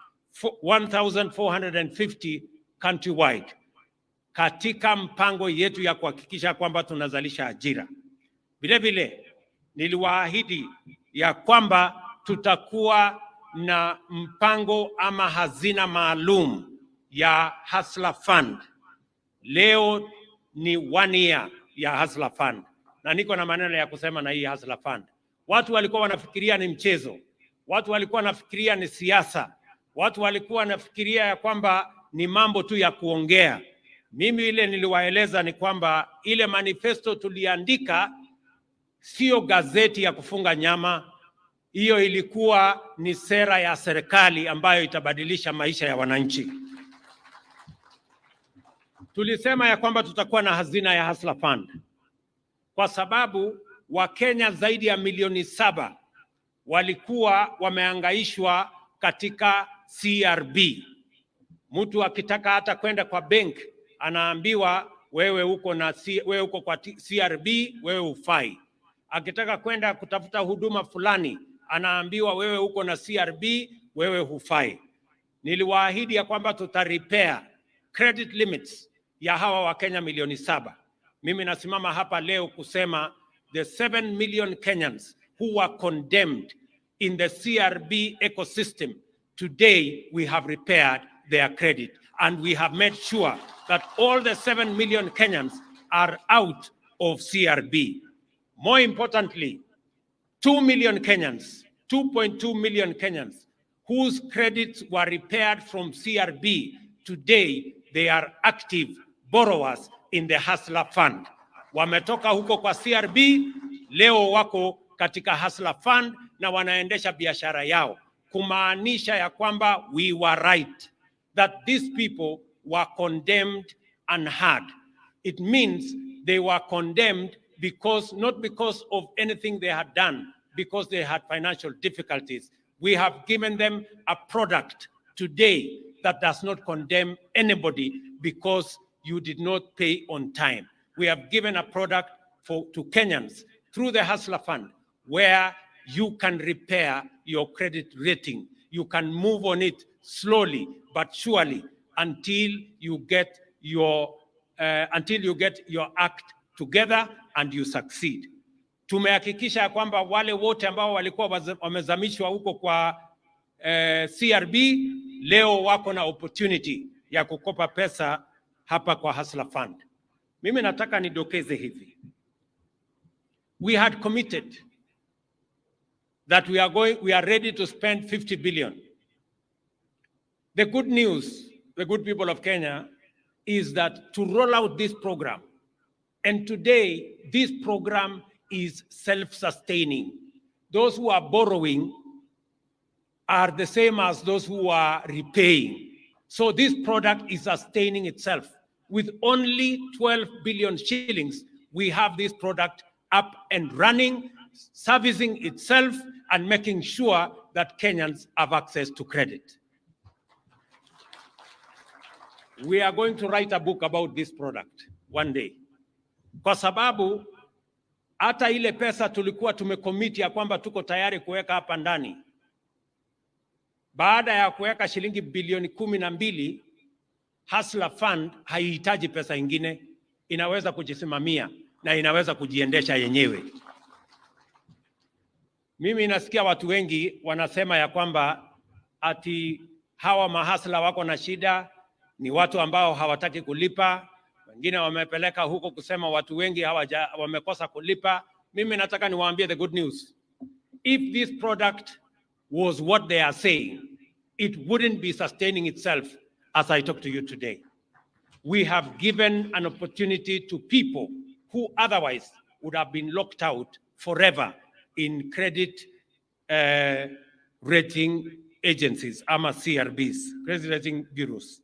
1,450 countrywide, katika mpango yetu ya kuhakikisha kwamba tunazalisha ajira. Vile vile niliwaahidi ya kwamba tutakuwa na mpango ama hazina maalum ya Hustler Fund. Leo ni 1 year ya Hustler Fund na niko na maneno ya kusema na hii Hustler Fund. Watu walikuwa wanafikiria ni mchezo, watu walikuwa wanafikiria ni siasa, watu walikuwa wanafikiria ya kwamba ni mambo tu ya kuongea. Mimi ile niliwaeleza ni kwamba ile manifesto tuliandika sio gazeti ya kufunga nyama. Hiyo ilikuwa ni sera ya serikali ambayo itabadilisha maisha ya wananchi. Tulisema ya kwamba tutakuwa na hazina ya Hustler Fund kwa sababu Wakenya zaidi ya milioni 7 walikuwa wamehangaishwa katika CRB. Mtu akitaka hata kwenda kwa bank anaambiwa wewe uko kwa CRB, wewe hufai. Akitaka kwenda kutafuta huduma fulani anaambiwa wewe uko na CRB, wewe hufai. Niliwaahidi ya kwamba tutarepair credit limits ya hawa Wakenya milioni 7. Mimi nasimama hapa leo kusema the 7 million Kenyans who were condemned in the CRB ecosystem, today we have repaired their credit and we have made sure that all the 7 million Kenyans are out of CRB. More importantly, 2 million Kenyans, 2.2 million Kenyans whose credits were repaired from CRB, today they are active borrowers in the Hustler Fund. Wametoka huko kwa CRB, leo wako katika Hustler Fund na wanaendesha biashara yao, kumaanisha ya kwamba we were right that these people were condemned and hard. It means they were condemned not because of anything they had done, because they had financial difficulties. We have given them a product today that does not condemn anybody because you did not pay on time. We have given a product to Kenyans through the Hustler Fund where you can repair your credit rating. You can move on it slowly but surely until you get your act together and you succeed. Tumehakikisha kwamba wale wote ambao walikuwa wamezamishwa huko kwa CRB leo wako na opportunity ya kukopa pesa hapa kwa Hustler Fund. Mimi nataka nidokeze hivi. We had committed that we are ready to spend 50 billion. The good news, the good people of Kenya, is that to roll out this program, and today this program is self-sustaining. Those who are borrowing are the same as those who are repaying. So this product is sustaining itself. With only 12 billion shillings, we have this product up and running, servicing itself and making sure that Kenyans have access to credit. We are going to write a book about this product one day. Kwa sababu hata ile pesa tulikuwa tumekomiti ya kwamba tuko tayari kuweka hapa ndani, baada ya kuweka shilingi bilioni 12, Hustler Fund haihitaji pesa ingine, inaweza kujisimamia na inaweza kujiendesha yenyewe. Mimi nasikia watu wengi wanasema ya kwamba ati hawa mahasla wako na shida, ni watu ambao hawataki kulipa. Wengine wamepeleka huko kusema watu wengi wamekosa kulipa. Mimi nataka niwaambie the good news. If this product was what they are saying, it wouldn't be sustaining itself as I talk to you today. We have given an opportunity to people who otherwise would have been locked out forever in credit rating agencies, ama CRBs, credit rating bureaus.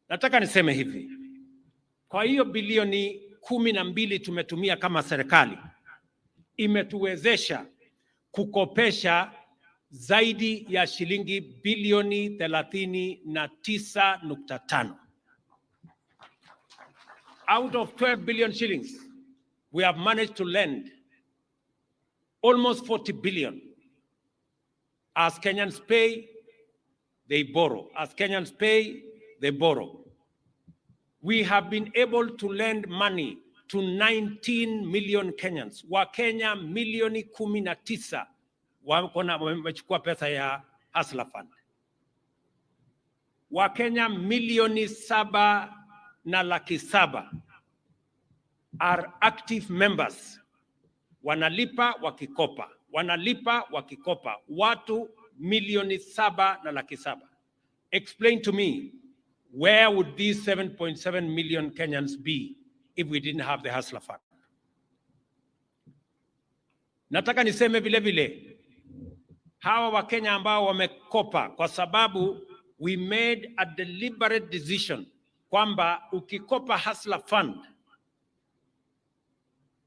Nataka niseme hivi. Kwa hiyo bilioni 12 tumetumia kama serikali, imetuwezesha kukopesha zaidi ya shilingi bilioni 39.5. Out of 12 billion shillings, we have managed to lend almost 40 billion. As Kenyans pay, they borrow. As Kenyans pay, they borrow. We have been able to lend money to 19 million Kenyans. Wakenya milioni 19 wamechukua pesa ya Hustler Fund. Wakenya milioni 7.7 are active members. Wanalipa wakikopa. Wanalipa wakikopa. Watu milioni 7.7. Explain to me, where would these 7.7 million Kenyans be if we didn't have the Hustler Fund? Nataka niseme vile vile, hawa Wakenya ambao wamekopa kwa sababu we made a deliberate decision kwamba ukikopa Hustler Fund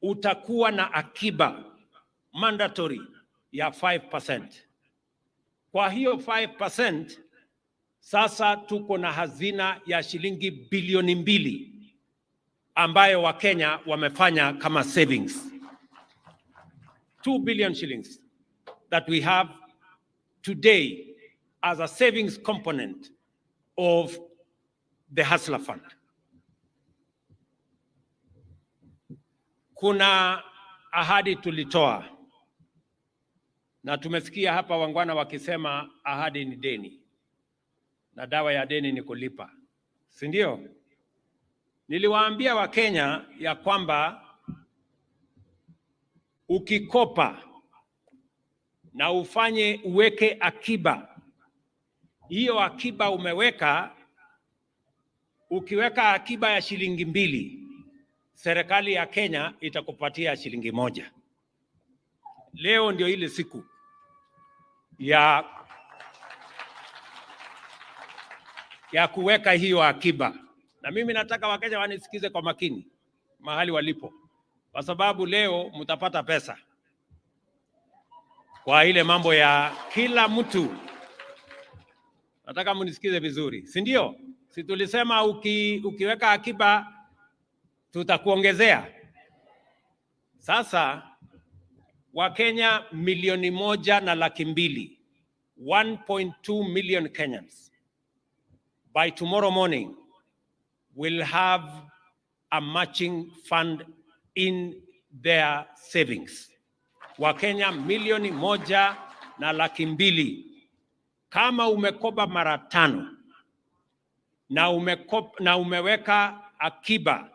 utakuwa na akiba mandatory ya 5%. Kwa hiyo 5%, sasa tuko na hazina ya shilingi bilioni 2 ambayo Wakenya wamefanya kama savings. 2 billion shillings that we have today as a savings component of the Hustler Fund. Kuna ahadi tulitoa na tumesikia hapa wangwana wakisema ahadi ni deni na dawa ya deni ni kulipa, si ndio? Niliwaambia Wakenya ya kwamba ukikopa na uweke akiba, hiyo akiba umeweka, ukiweka akiba ya shilingi 2, serikali ya Kenya itakupatia shilingi 1. Leo ndio ile siku ya kuweka hiyo akiba. Na mimi nataka Wakenya wanisikize kwa makini mahali walipo, kwa sababu leo mtapata pesa kwa ile mambo ya kila mtu. Nataka mnisikize vizuri, si ndio? Si tulisema ukiweka akiba tutakuongezea. Sasa Wakenya milioni 1.2, 1.2 million Kenyans, by tomorrow morning will have a matching fund in their savings. Wakenya milioni 1.2. Kama umekopa mara 5 na umeweka akiba,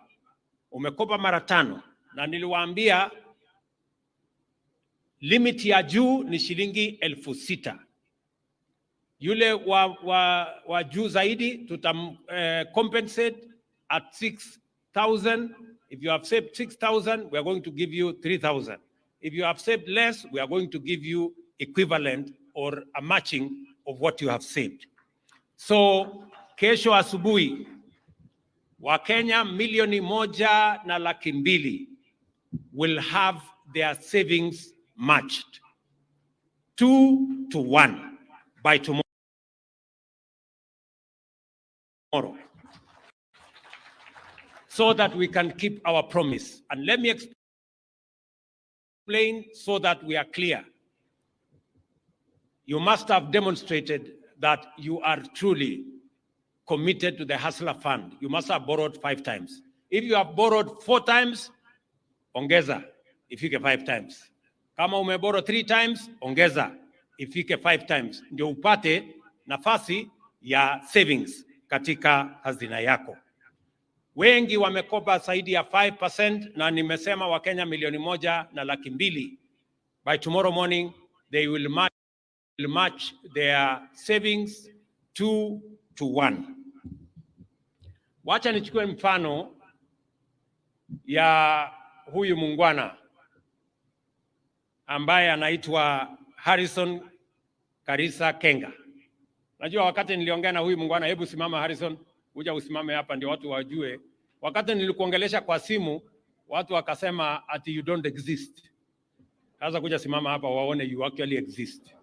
umekopa mara 5, na niliwaambia limit ya juu ni shilingi 6,000. Yule wa juu zaidi tutam compensate at 6,000. If you have saved 6,000, we are going to give you 3,000. If you have saved less, we are going to give you equivalent or a matching of what you have saved. So kesho asubuhi Wakenya 1.2 million will have their savings matched 2 to 1 by tomorrow. So that we can keep our promise. And let me explain so that we are clear. You must have demonstrated that you are truly committed to the Hustler Fund. You must have borrowed 5 times. If you have borrowed 4 times, ongeza ifike 5 times. Kama umeborrow 3 times, ongeza ifike 5 times. Ndio upate nafasi ya savings katika hazina yako. Wengi wamekopa zaidi ya 5% na nimesema Wakenya 1.2 million. By tomorrow morning, they will match their savings 2 to 1. Wacha nichukue mfano ya huyu mungwana ambaye anaitwa Harrison Karisa Kenga. Najua wakati niliongea na huyu mungwana, hebu simama Harrison, uja usimame hapa ndio watu wajue. Wakati nilikuongelesha kwa simu, watu wakasema ati you don't exist. Sasa kuja simama hapa waone you actually exist.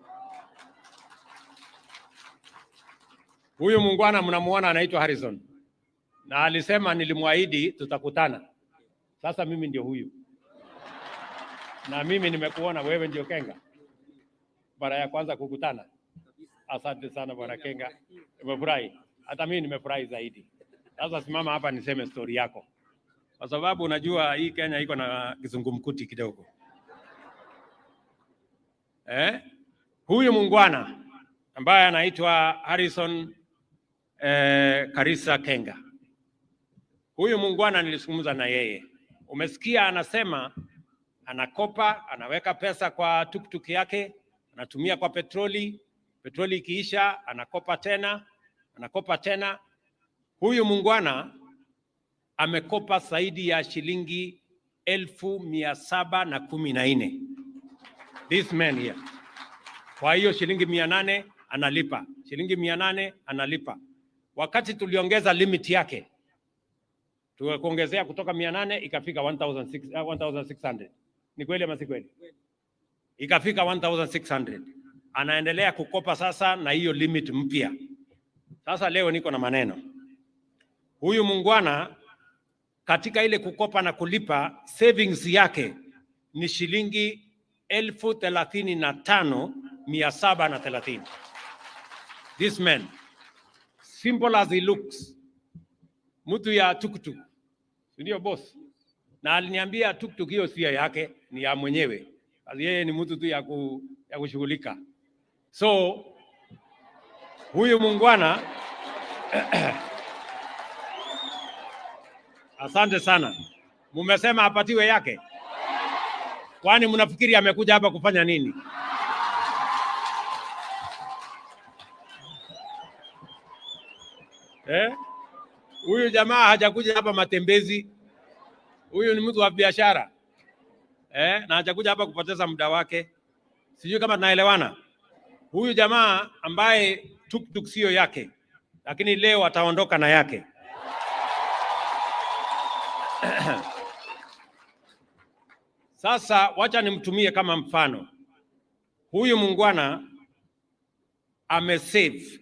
Huyu mungwana mnamuona anaitwa Harrison. Na alisema nilimwahidi tutakutana. Sasa mimi ndio huyu. Na mimi nimekuona wewe ndio Kenga. Mara ya kwanza kukutana. Asante sana bwana Kenga. Nimefurahi. Hata mimi nimefurahi zaidi. Sasa simama hapa niseme story yako. Kwa sababu unajua hii Kenya iko na kizungumkuti kidogo. Huyu mungwana ambaye anaitwa Harrison Karisa Kenga. Huyu mungwana nilizungumza na yeye. Umesikia anasema anakopa, anaweka pesa kwa tuktuk yake, anatumia kwa petroli ikiisha, anakopa tena. Huyu mungwana amekopa zaidi ya shilingi 1,714. This man here. Kwa hiyo shilingi 800 analipa. Shilingi 800 analipa. Wakati tuliongeza limit yake, tukaongezea kutoka 800 ikafika 1,600. Ni kweli ama si kweli? Ikafika 1,600. Anaendelea kukopa sasa na hiyo limit mpya. Sasa leo niko na maneno. Huyu mungwana katika ile kukopa na kulipa, savings yake ni shilingi 35,730. This man, simple as he looks, mtu ya tuktuk, ndio boss. Na aliniambia tuktuk hiyo sio yake, ni ya mwenyewe. Basi yeye ni mtu tu ya kushughulika. So huyu mungwana asante sana. Mumesema apatiwe yake. Kwani mnafikiri amekuja hapa kufanya nini? Huyu jamaa hajakuja hapa matembezi. Huyu ni mtu wa biashara. Na hajakuja hapa kupoteza muda wake. Sijui kama tunaelewana. Huyu jamaa ambaye tuktuk sio yake, lakini leo ataondoka na yake. Sasa wacha nimtumie kama mfano. Huyu mungwana amesave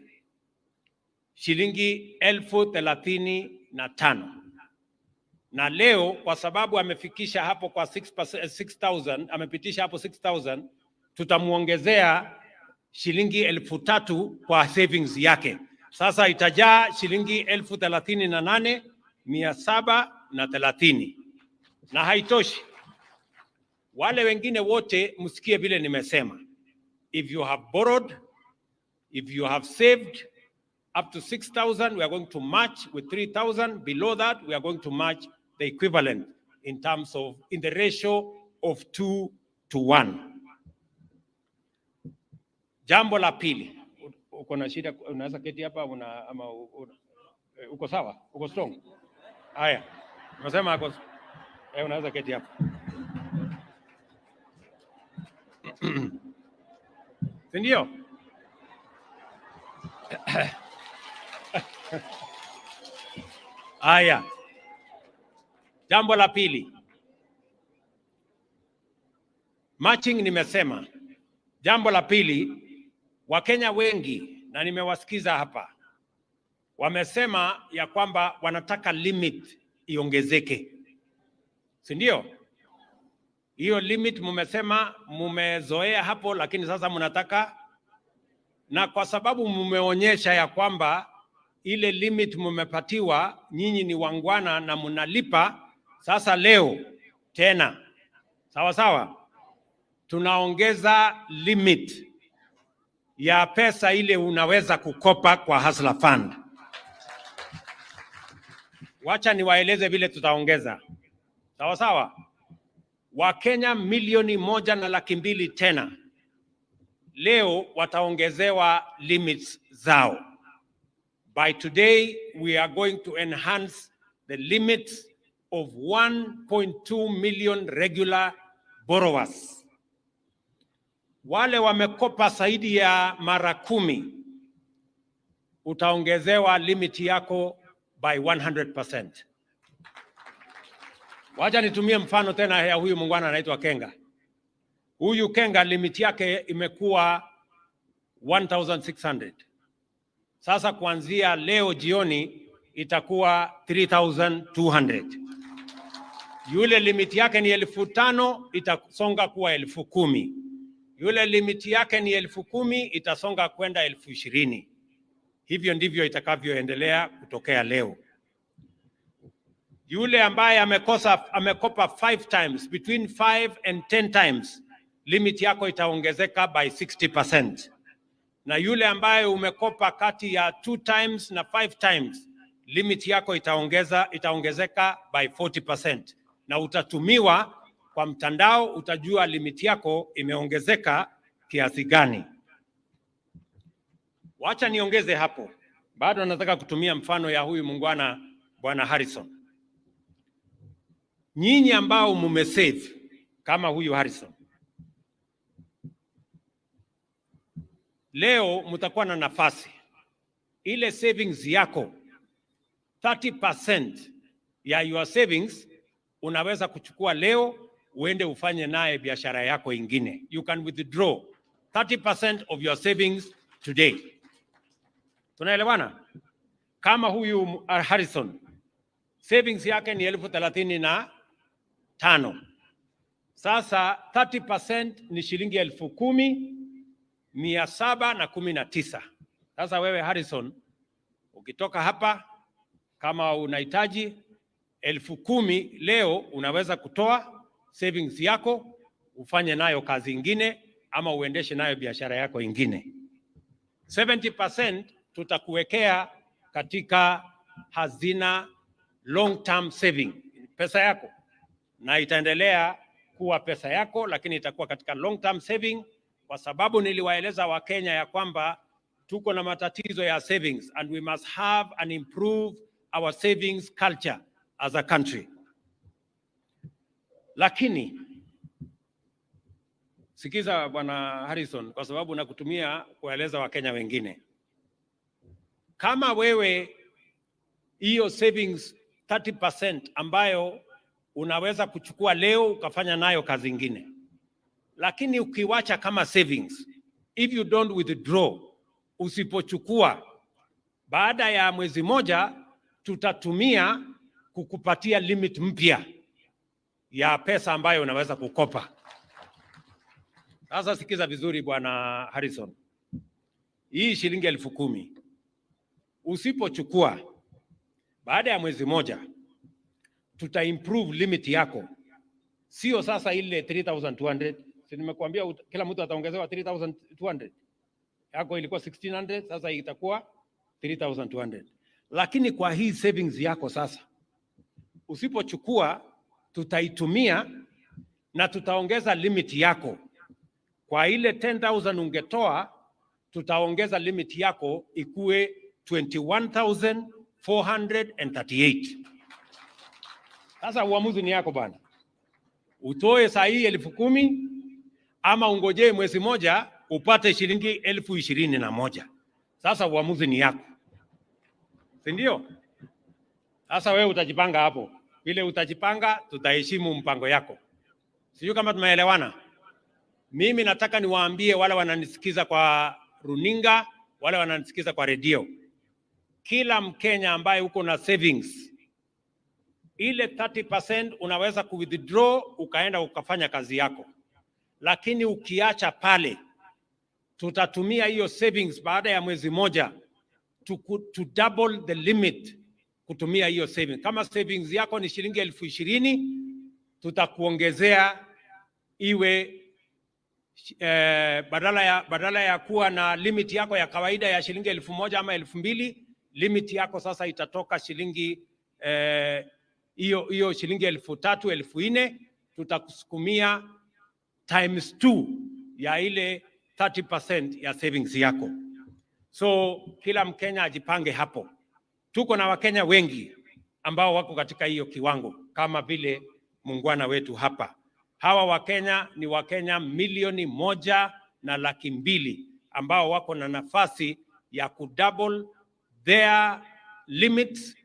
shilingi 35,000 na leo kwa sababu amefikisha hapo kwa 6,000, amepitisha hapo 6,000, tutamuongezea shilingi 3,000 kwa savings yake. Sasa itajaa shilingi 38,730. Na haitoshi. Wale wengine wote msikie vile nimesema. If you have borrowed, if you have saved up to 6,000, we are going to match with 3,000. Below that, we are going to match the equivalent in terms of, in the ratio of 2 to 1. Jambo la pili. Uko na shida, unaweza keti hapa ama uko sawa? Uko strong? Haya. Unasema unaweza keti hapa. Ndio? Haya, jambo la pili, matching nimesema. Jambo la pili, Wakenya wengi na nimewasikiza hapa wamesema ya kwamba wanataka limit iongezeke, si ndio? Hiyo limit mumesema mumezoea hapo, lakini sasa mnataka, na kwa sababu mumeonyesha ya kwamba ile limit mumepatiwa, nyinyi ni wangwana na mnalipa, sasa leo tena sawa sawa tunaongeza limit ya pesa ile unaweza kukopa kwa Hustler Fund. Wacha niwaeleze vile tutaongeza. Sawa sawa? Wakenya 1.2 milioni tena leo wataongezewa limits zao. By today we are going to enhance the limits of 1.2 million regular borrowers. Wale wamekopa zaidi ya mara 10 utaongezewa limit yako by 100%. Wacha nitumie mfano tena ya huyu mungwana anaitwa Kenga. Huyu Kenga limit yake imekuwa 1,600. Sasa kuanzia leo jioni itakuwa 3,200. Yule limit yake ni 5,000 itasonga kuwa 10,000. Yule limit yake ni 10,000 itasonga kwenda 20,000. Hivyo ndivyo itakavyoendelea kutokea leo. Yule ambaye amekopa 5 times, between 5 and 10 times, limit yako itaongezeka by 60%. Na yule ambaye umekopa kati ya 2 times na 5 times, limit yako itaongezeka by 40%. Na utatumiwa kwa mtandao, utajua limit yako imeongezeka kiasi gani. Wacha niongeze hapo. Bado nataka kutumia mfano ya huyu mungwana Bwana Harrison. Nyinyi ambao mumesave kama huyu Harrison, leo mtakuwa na nafasi ile savings yako 30% ya your savings unaweza kuchukua leo uende ufanye naye biashara yako ingine. You can withdraw 30% of your savings today. Tunaelewana? Kama huyu Harrison savings yake ni 35,000. Sasa 30% ni shilingi 10,719. Sasa wewe Harrison, ukitoka hapa kama unahitaji 10,000 leo, unaweza kutoa savings yako ufanye nayo kazi ingine ama uendeshe nayo biashara yako ingine. 70% tutakuwekea katika hazina long term saving, pesa yako, na itaendelea kuwa pesa yako, lakini itakuwa katika long term saving, kwa sababu niliwaeleza Wakenya ya kwamba tuko na matatizo ya savings and we must have and improve our savings culture as a country. Lakini sikiza Bwana Harrison, kwa sababu nakutumia kueleza Wakenya wengine. Kama wewe hiyo savings 30% ambayo unaweza kuchukua leo ukafanya nayo kazi ingine, lakini ukiwacha kama savings, if you don't withdraw, usipochukua, baada ya mwezi moja tutatumia kukupatia limit mpya ya pesa ambayo unaweza kukopa. Sasa sikiza vizuri Bwana Harrison. Hii shilingi 10,000 usipochukua, baada ya mwezi moja tuta improve limit yako. Sio sasa ile 3,200. Si nimekuambia kila mtu ataongezewa 3,200. Yako ilikuwa 1,600, sasa itakuwa 3,200. Lakini kwa hii savings yako sasa, usipochukua, tutaitumia na tutaongeza limit yako. Kwa ile 10,000 ungetoa, tutaongeza limit yako ikue 21,438. Sasa uamuzi ni yako bwana. Utoe saa hii 10,000 ama ungojee mwezi moja upate shilingi 21,000. Sasa uamuzi ni yako, si ndio? Sasa wewe utajipanga hapo, vile utajipanga tutaheshimu mpango yako. Sijui kama tumeelewana. Mimi nataka niwaambie wale wananisikiza kwa runinga, wale wananisikiza kwa redio, kila Mkenya ambaye uko na savings, ile 30% unaweza kuwithdraw ukaenda ukafanya kazi yako, lakini ukiacha pale, tutatumia hiyo savings baada ya mwezi moja to double the limit kutumia hiyo savings. Kama savings yako ni shilingi 20,000, tutakuongezea iwe badala ya kuwa na limit yako ya kawaida ya shilingi 1,000 ama 2,000, limit yako sasa itatoka shilingi hiyo shilingi 3,000, 4,000, tutakusukumia times 2 ya ile 30% ya savings yako. So kila Mkenya ajipange hapo. Tuko na Wakenya wengi ambao wako katika hiyo kiwango kama vile muungwana wetu hapa. Hawa Wakenya ni Wakenya 1.2 million ambao wako na nafasi ya kudouble their limits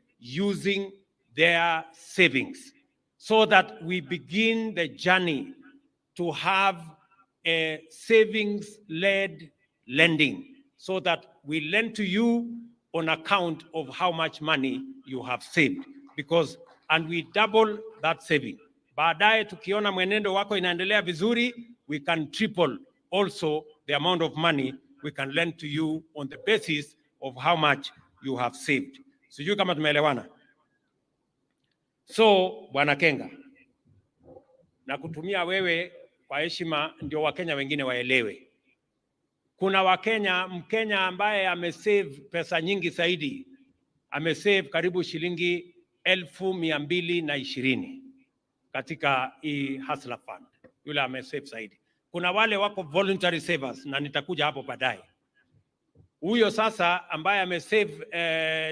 using their savings, so that we begin the journey to have a savings-led lending, so that we lend to you on account of how much money you have saved, and we double that saving. Baadaye tukiona mwenendo wako inaendelea vizuri, we can triple also the amount of money we can lend to you on the basis of how much you have saved. Sijui kama tumeelewana. So Bwana Kenga, na kutumia wewe kwa heshima ndio Wakenya wengine waelewe. Kuna Mkenya ambaye amesave pesa nyingi zaidi, amesave karibu shilingi 220,000 katika hii Hustler Fund. Yule amesave zaidi. Kuna wale wako voluntary savers na nitakuja hapo baadaye. Huyo sasa ambaye amesave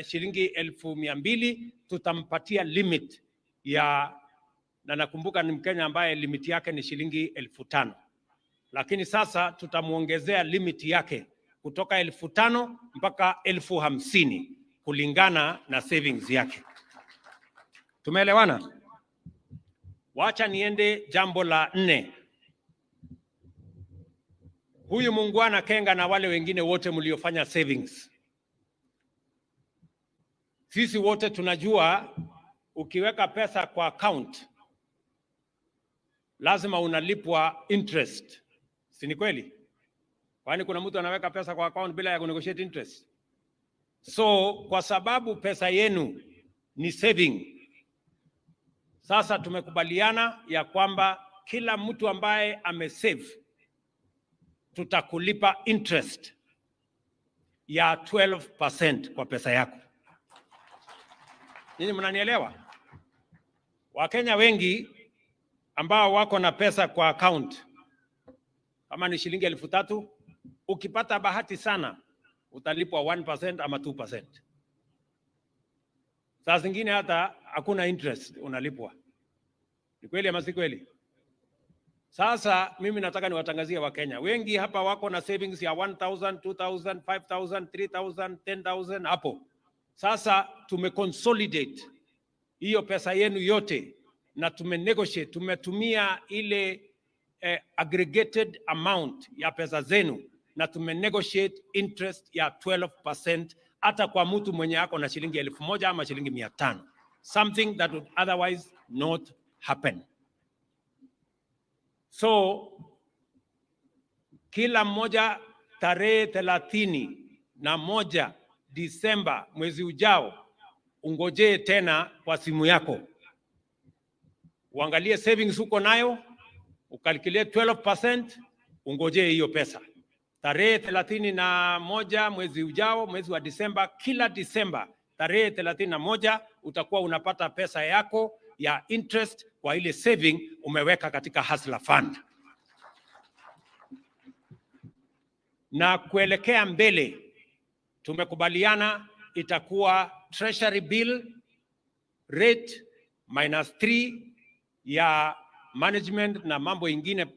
shilingi 200,000 tutampatia limit na nakumbuka ni Mkenya ambaye limit yake ni shilingi 5,000. Lakini sasa tutamuongezea limit yake kutoka 5,000 mpaka 50,000 kulingana na savings yake. Tumeelewana? Wacha niende jambo la 4. Huyu muungwana Kenga na wale wengine wote mliofanya savings, sisi wote tunajua ukiweka pesa kwa account lazima unalipwa interest. Si ni kweli? Kwani kuna mtu anaweka pesa kwa account bila ya kunegotiate interest? So kwa sababu pesa yenu ni saving, sasa tumekubaliana ya kwamba kila mtu ambaye amesave tutakulipa interest ya 12% kwa pesa yako. Nini, mnanielewa? Wakenya wengi ambao wako na pesa kwa account kama ni shilingi 3,000, ukipata bahati sana utalipwa 1% ama 2%. Saa zingine hata hakuna interest unalipwa. Ni kweli ama si kweli? Sasa mimi nataka niwatangazie Wakenya wengi hapa wako na savings ya 1,000, 2,000, 5,000, 3,000, 10,000 hapo. Sasa tumeconsolidate hiyo pesa yenu yote na tumenegotiate, tumetumia ile aggregated amount ya pesa zenu na tumenegotiate interest ya 12% hata kwa mtu mwenye ako na shilingi 1,000 ama shilingi 500, something that would otherwise not happen. So kila mmoja tarehe 31 Disemba mwezi ujao ungojee tena kwa simu yako, uangalie savings uko nayo, ukalculate 12%, ungojee hiyo pesa. Tarehe 31 mwezi ujao, mwezi wa Disemba, kila Disemba tarehe 31 utakuwa unapata pesa yako ya interest kwa ile saving umeweka katika Hustler Fund. Na kuelekea mbele tumekubaliana itakuwa treasury bill rate -3 ya management na mambo ingine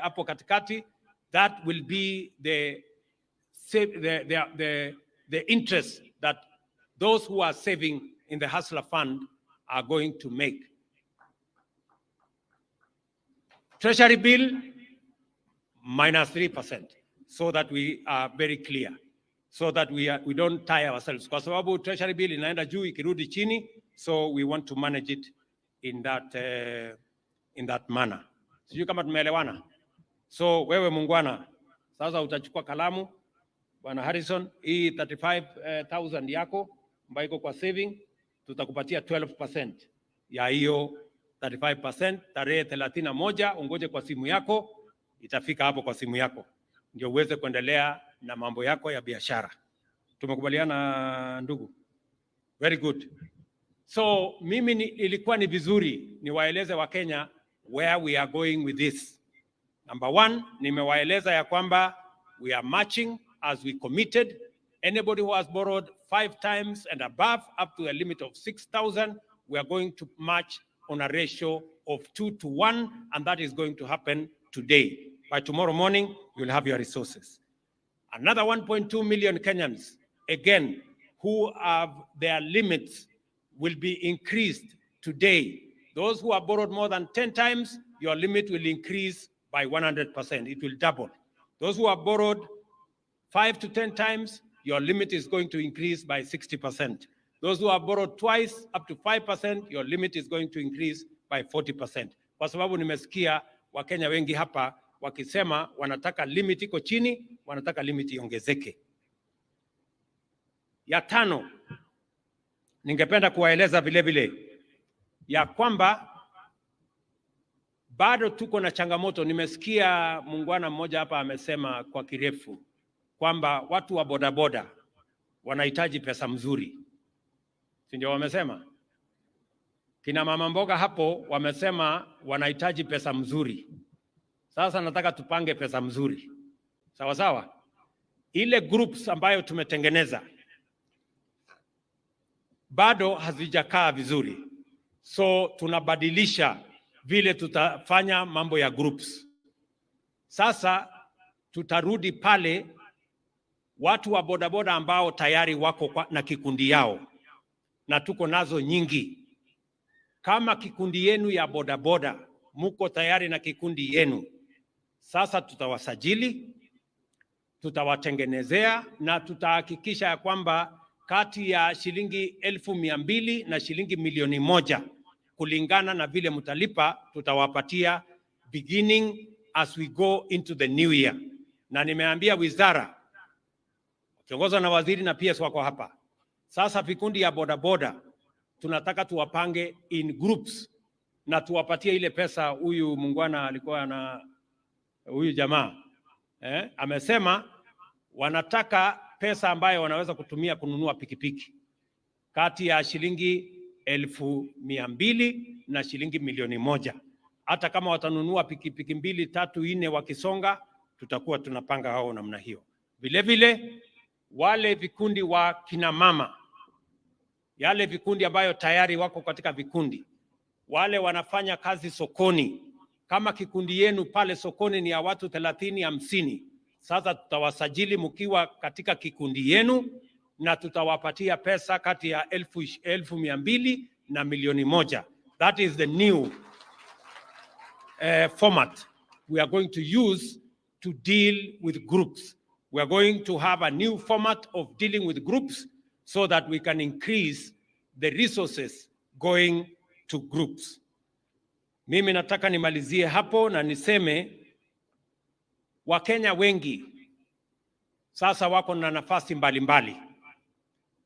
hapo katikati. That will be the the interest that those who are saving in the Hustler Fund are going to make. Treasury bill, minus 3%, so that we are very clear, so that we don't tie ourselves. Kwa sababu treasury bill inaenda juu ikirudi chini, so we want to manage it in that manner. Sijui kama tumeelewana. So wewe mungwana, sasa utachukua kalamu, Bwana Harrison, hii 35,000 yako ambayo iko kwa saving, tutakupatia 12% ya hiyo 35%. Tarehe 31 ungoje kwa simu yako, itafika hapo kwa simu yako, ndio uweze kuendelea na mambo yako ya biashara. Tumekubaliana ndugu? Very good. So mimi ilikuwa ni vizuri niwaeleze Wakenya where we are going with this. Number one, nimewaeleza ya kwamba we are marching as we committed. Anybody who has borrowed 5 times and above up to a limit of 6,000, we are going to march on a ratio of 2-to-1, and that is going to happen today. By tomorrow morning, you'll have your resources. Another 1.2 million Kenyans, again, who have their limits will be increased today. Those who have borrowed more than 10 times, your limit will increase by 100%. It will double. Those who have borrowed 5 to 10 times, your limit is going to increase by 60%. Those who have borrowed twice, up to 5%, your limit is going to increase by 40%. Kwa sababu nimesikia Wakenya wengi hapa wakisema wanataka limit iko chini, wanataka limit iongezeke. Ya tano, ningependa kuwaeleza vile vile ya kwamba bado tuko na changamoto. Nimesikia muungwana mmoja hapa amesema kwa kirefu kwamba watu wa bodaboda wanahitaji pesa mzuri. Si ndio wamesema? Kina mama mboga hapo wamesema wanahitaji pesa mzuri. Sasa nataka tupange pesa mzuri. Sawa sawa? Ile groups ambayo tumetengeneza bado hazijakaa vizuri. So tunabadilisha vile tutafanya mambo ya groups. Sasa tutarudi pale watu wa bodaboda ambao tayari wako na kikundi yao, na tuko nazo nyingi. Kama kikundi yenu ya bodaboda muko tayari na kikundi yenu, sasa tutawasajili, tutawatengenezea na tutahakikisha ya kwamba kati ya shilingi 1,200 na shilingi 1,000,000 kulingana na vile mtalipa, tutawapatia beginning as we go into the new year. Na nimeambia wizara kiongozwa na waziri na PS wako hapa. Sasa vikundi ya bodaboda tunataka tuwapange in groups na tuwapatie ile pesa. Huyu muungwana alikuwa na huyu jamaa amesema wanataka pesa ambayo wanaweza kutumia kununua pikipiki kati ya shilingi 1,200 na shilingi 1,000,000. Hata kama watanunua pikipiki 2, 3, 4 wakisonga, tutakuwa tunapanga hao namna hiyo. Vile vile wale vikundi wa kina mama, yale vikundi ambayo tayari wako katika vikundi, wale wanafanya kazi sokoni, kama kikundi yenu pale sokoni ni ya watu 30, 50, sasa tutawasajili mkiwa katika kikundi yenu na tutawapatia pesa kati ya 1,200 na 1,000,000. That is the new format we are going to use to deal with groups. We are going to have a new format of dealing with groups so that we can increase the resources going to groups. Mimi nataka nimalizie hapo na niseme Wakenya wengi sasa wako na nafasi mbalimbali.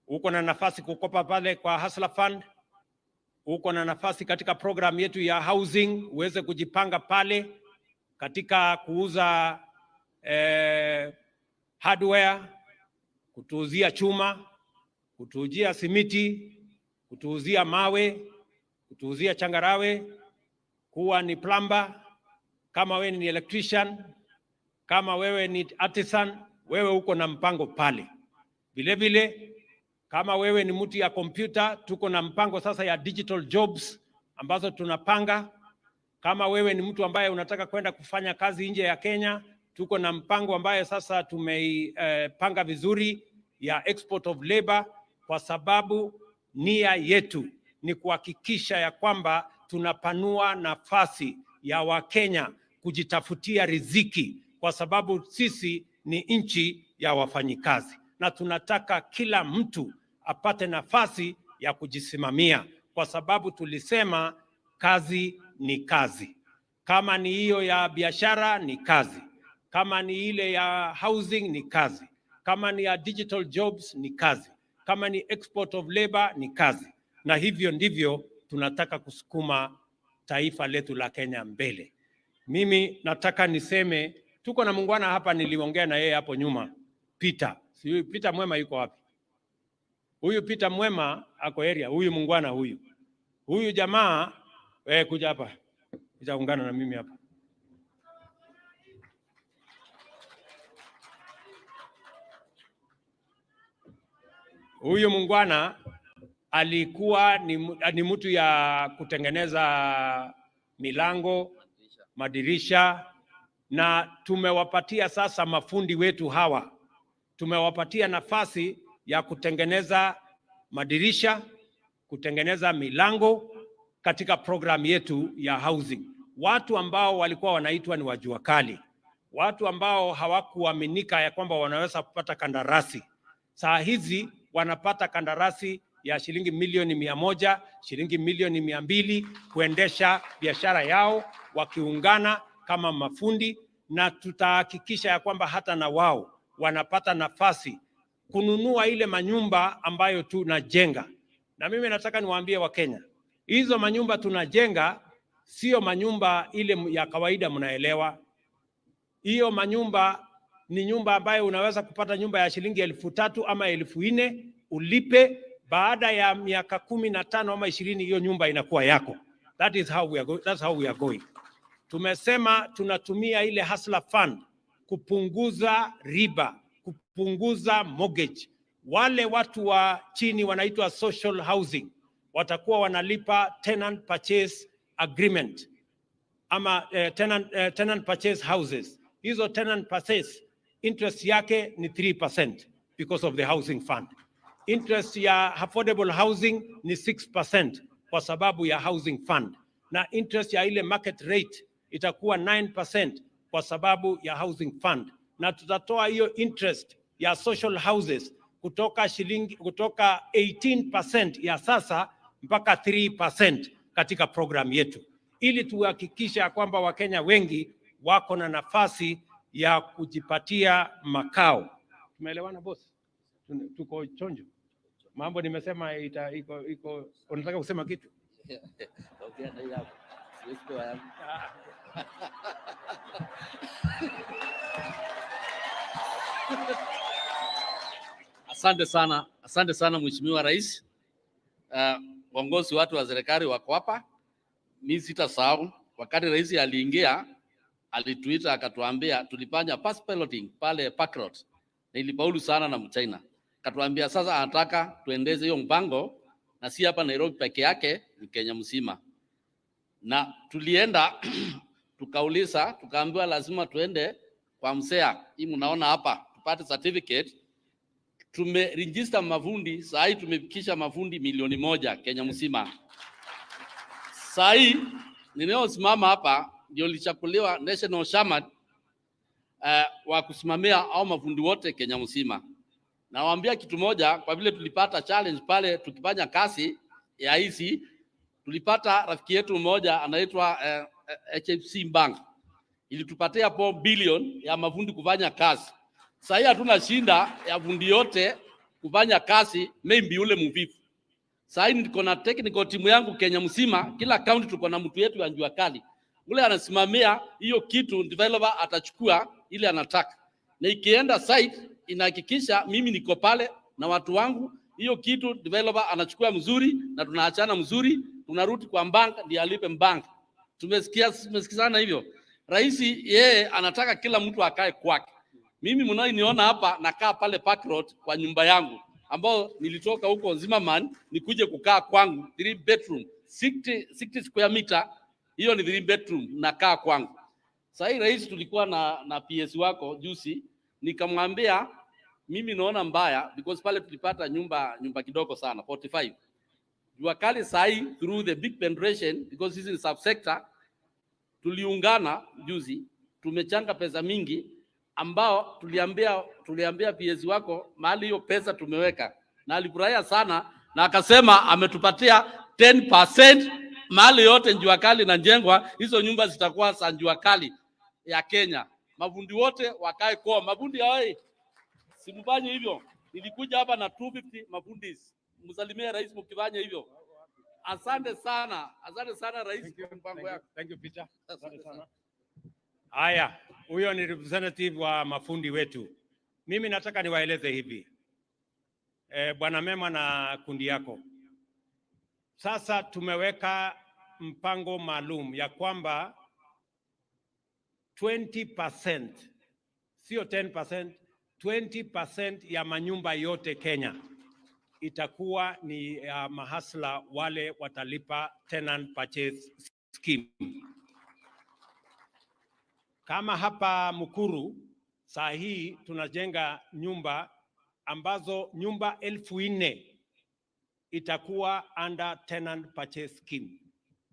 Uko na nafasi kukopa pale kwa Hustler Fund, uko na nafasi katika program yetu ya housing, uweze kujipanga pale katika kuuza hardware, kutuuzia chuma, kutuuzia simiti, kutuuzia mawe, kutuuzia changarawe, kuwa ni plumber, kama wewe ni electrician, kama wewe ni artisan, wewe uko na mpango pale. Vile vile kama wewe ni mtu ya kompyuta, tuko na mpango sasa ya digital jobs ambazo tunapanga. Kama wewe ni mtu ambaye unataka kwenda kufanya kazi nje ya Kenya, Tuko na mpango ambaye sasa tumeipanga vizuri ya export of labor, kwa sababu nia yetu ni kuhakikisha ya kwamba tunapanua nafasi ya Wakenya kujitafutia riziki, kwa sababu sisi ni nchi ya wafanyikazi na tunataka kila mtu apate nafasi ya kujisimamia, kwa sababu tulisema kazi ni kazi. Kama ni hiyo ya biashara ni kazi, kama ni ile ya housing ni kazi, kama ni ya digital jobs ni kazi, kama ni export of labor ni kazi. Na hivyo ndivyo tunataka kusukuma taifa letu la Kenya mbele. Mimi nataka niseme tuko na muungwana hapa, niliongea na yeye hapo nyuma, Peter. Sijui Peter Mwema yuko wapi? Huyu Peter Mwema ako area, huyu muungwana huyu. Huyu jamaa kuja hapa. Kuja ungana na mimi hapa. Huyu muungwana alikuwa ni mtu ya kutengeneza milango, madirisha, na tumewapatia sasa mafundi wetu hawa. Tumewapatia nafasi ya kutengeneza madirisha, kutengeneza milango katika program yetu ya housing. Watu ambao walikuwa wanaitwa ni wajua kali, watu ambao hawakuaminika ya kwamba wanaweza kupata kandarasi, saa hizi wanapata kandarasi ya shilingi milioni 100, shilingi milioni 200 kuendesha biashara yao wakiungana kama mafundi, na tutahakikisha ya kwamba hata na wao wanapata nafasi kununua ile manyumba ambayo tunajenga. Na mimi nataka niwaambie Wakenya, hizo manyumba tunajenga sio manyumba ile ya kawaida mnaelewa. Hiyo manyumba ni nyumba ambayo unaweza kupata nyumba ya shilingi 3,000 ama 4,000 ulipe, baada ya miaka 15 ama 20 hiyo nyumba inakuwa yako. That's how we are going. Tumesema tunatumia ile hustler fund kupunguza riba, kupunguza mortgage. Wale watu wa chini wanaitwa social housing watakuwa wanalipa tenant purchase agreement ama tenant purchase houses. Hizo tenant purchase interest yake ni 3% because of the housing fund. Interest ya affordable housing ni 6% kwa sababu ya housing fund, na interest ya ile market rate itakuwa 9% kwa sababu ya housing fund. Na tutatoa hiyo interest ya social houses kutoka 18% ya sasa mpaka 3% katika program yetu, ili tuhakikisha kwamba Wakenya wengi wako na nafasi ya kujipatia makao. Tumeelewana boss? Tuko chonjo. Mambo nimesema iko unataka kusema kitu? Okay, ndio hapo. Asante sana Mheshimiwa Rais. Viongozi watu wa serikali wako hapa. Mimi sitasahau wakati rais aliingia, alituita akatuambia, tulifanya pass piloting pale Park Road. Na ilifaulu sana na Mchina. Akatuambia sasa anataka tuendeze hiyo mpango, na si hapa Nairobi peke yake, ni Kenya mzima. Na tulienda tukauliza, tukaambiwa lazima tuende kwa msea. Hii mnaona hapa, tupate certificate. Tumeregister mafundi, saa hii tumefikisha mafundi 1,000,000 Kenya mzima. Saa hii ninayosimama hapa ndio lichakuliwa national shaman wa kusimamia au mafundi wote Kenya mzima. Nawaambia kitu moja, kwa vile tulipata challenge pale tukifanya kazi ya hizi, tulipata rafiki yetu mmoja anaitwa HFC Bank, ilitupatia 4 billion ya mafundi kufanya kazi. Sasa hii hatuna shinda ya fundi yote kufanya kazi, maybe ule mvivu. Sasa hii niko na technical team yangu Kenya mzima, kila county tuko na mtu yetu anjua kali. Ule anasimamia hiyo kitu, developer atachukua ile anataka. Na ikienda site inahakikisha mimi niko pale na watu wangu, hiyo kitu developer anachukua mzuri na tunaachana mzuri, tunarudi kwa bank ndio alipe bank. Tumesikizana hivyo. Rais yeye anataka kila mtu akae kwake. Mimi mnaoniona hapa nakaa pale Park Road kwa nyumba yangu ambao nilitoka huko Zimmerman nikuje kukaa kwangu, 3 bedroom 60 square meter, hiyo ni 3 bedroom nakaa kwangu. Sasa rais, tulikuwa na PS wako juzi, nikamwambia mimi naona mbaya because pale tulipata nyumba kidogo sana 45. Jua kali sahi through the big penetration because this is subsector, tuliungana juzi, tumechanga pesa mingi ambao tuliambia PS wako mahali hiyo pesa tumeweka, na alifurahia sana na akasema ametupatia 10% mahali yote njua kali na njengwa, hizo nyumba zitakuwa za njua kali ya Kenya. Mabundi wote wakae kwa mabundi hao, simfanye hivyo. Nilikuja hapa na 250 mabundis, msalimie rais mkifanya hivyo. Asante sana rais kwa mpango yako. Thank you Peter. Asante sana. Haya, huyo ni representative wa mafundi wetu. Mimi nataka niwaeleze hivi. Bwana Mema na kundi yako. Sasa tumeweka mpango maalum ya kwamba 20%, sio 10%, 20% ya manyumba yote Kenya itakuwa ni mahasla wale watalipa tenant purchase scheme. Kama hapa Mukuru, saa hii tunajenga nyumba ambazo nyumba 4,000 itakuwa under tenant purchase scheme.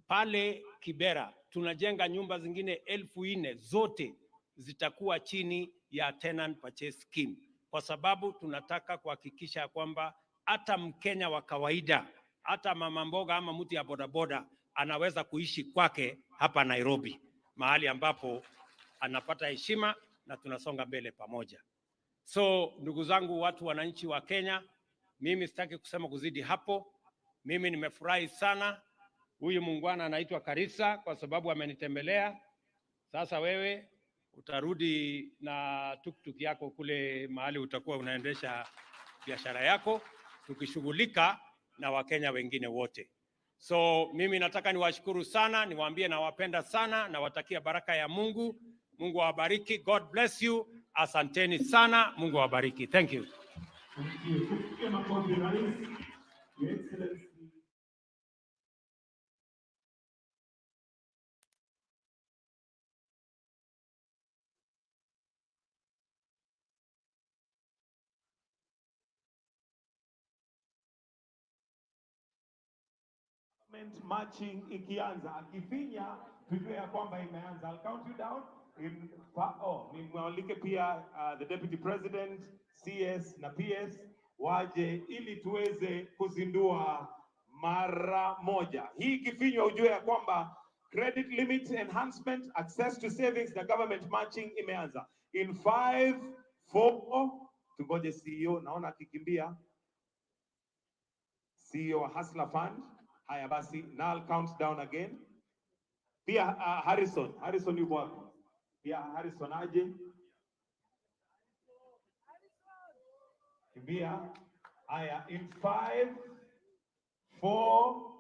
Pale Kibera tunajenga nyumba zingine 4,000 zote zitakuwa chini ya tenant purchase scheme, kwa sababu tunataka kuhakikisha kwamba hata Mkenya wa kawaida, hata mama mboga ama mtu ya bodaboda anaweza kuishi kwake hapa Nairobi, mahali ambapo anapata heshima na tunasonga mbele pamoja. So ndugu zangu, watu wananchi wa Kenya, mimi sitaki kusema kuzidi hapo. Mimi nimefurahi sana. Huyu muungwana anaitwa Karisa kwa sababu amenitembelea. Sasa wewe utarudi na tuktuk yako kule mahali utakuwa unaendesha biashara yako, tukishughulika na Wakenya wengine wote. So mimi nataka niwashukuru sana, niwaambie nawapenda sana, nawatakia baraka ya Mungu. Mungu awabariki. God bless you. Asanteni sana. Mungu awabariki. Thank you. Thank you. Your Excellency. Marching ikianza, akifinya tujue ya kwamba imeanza. I'll count you down. Nimwalike pia the Deputy President, CS na PS waje ili tuweze kuzindua mara moja. Hii ikifinywa ujue ya kwamba credit limit enhancement, access to savings na government matching imeanza. In 5, 4, tungoje CEO, naona akikimbia. CEO wa Hustler Fund. Haya basi, now I'll count down again. Pia Harrison yuko wapi? Pia Harrison aje. Kimbia. Haya, in 5, 4,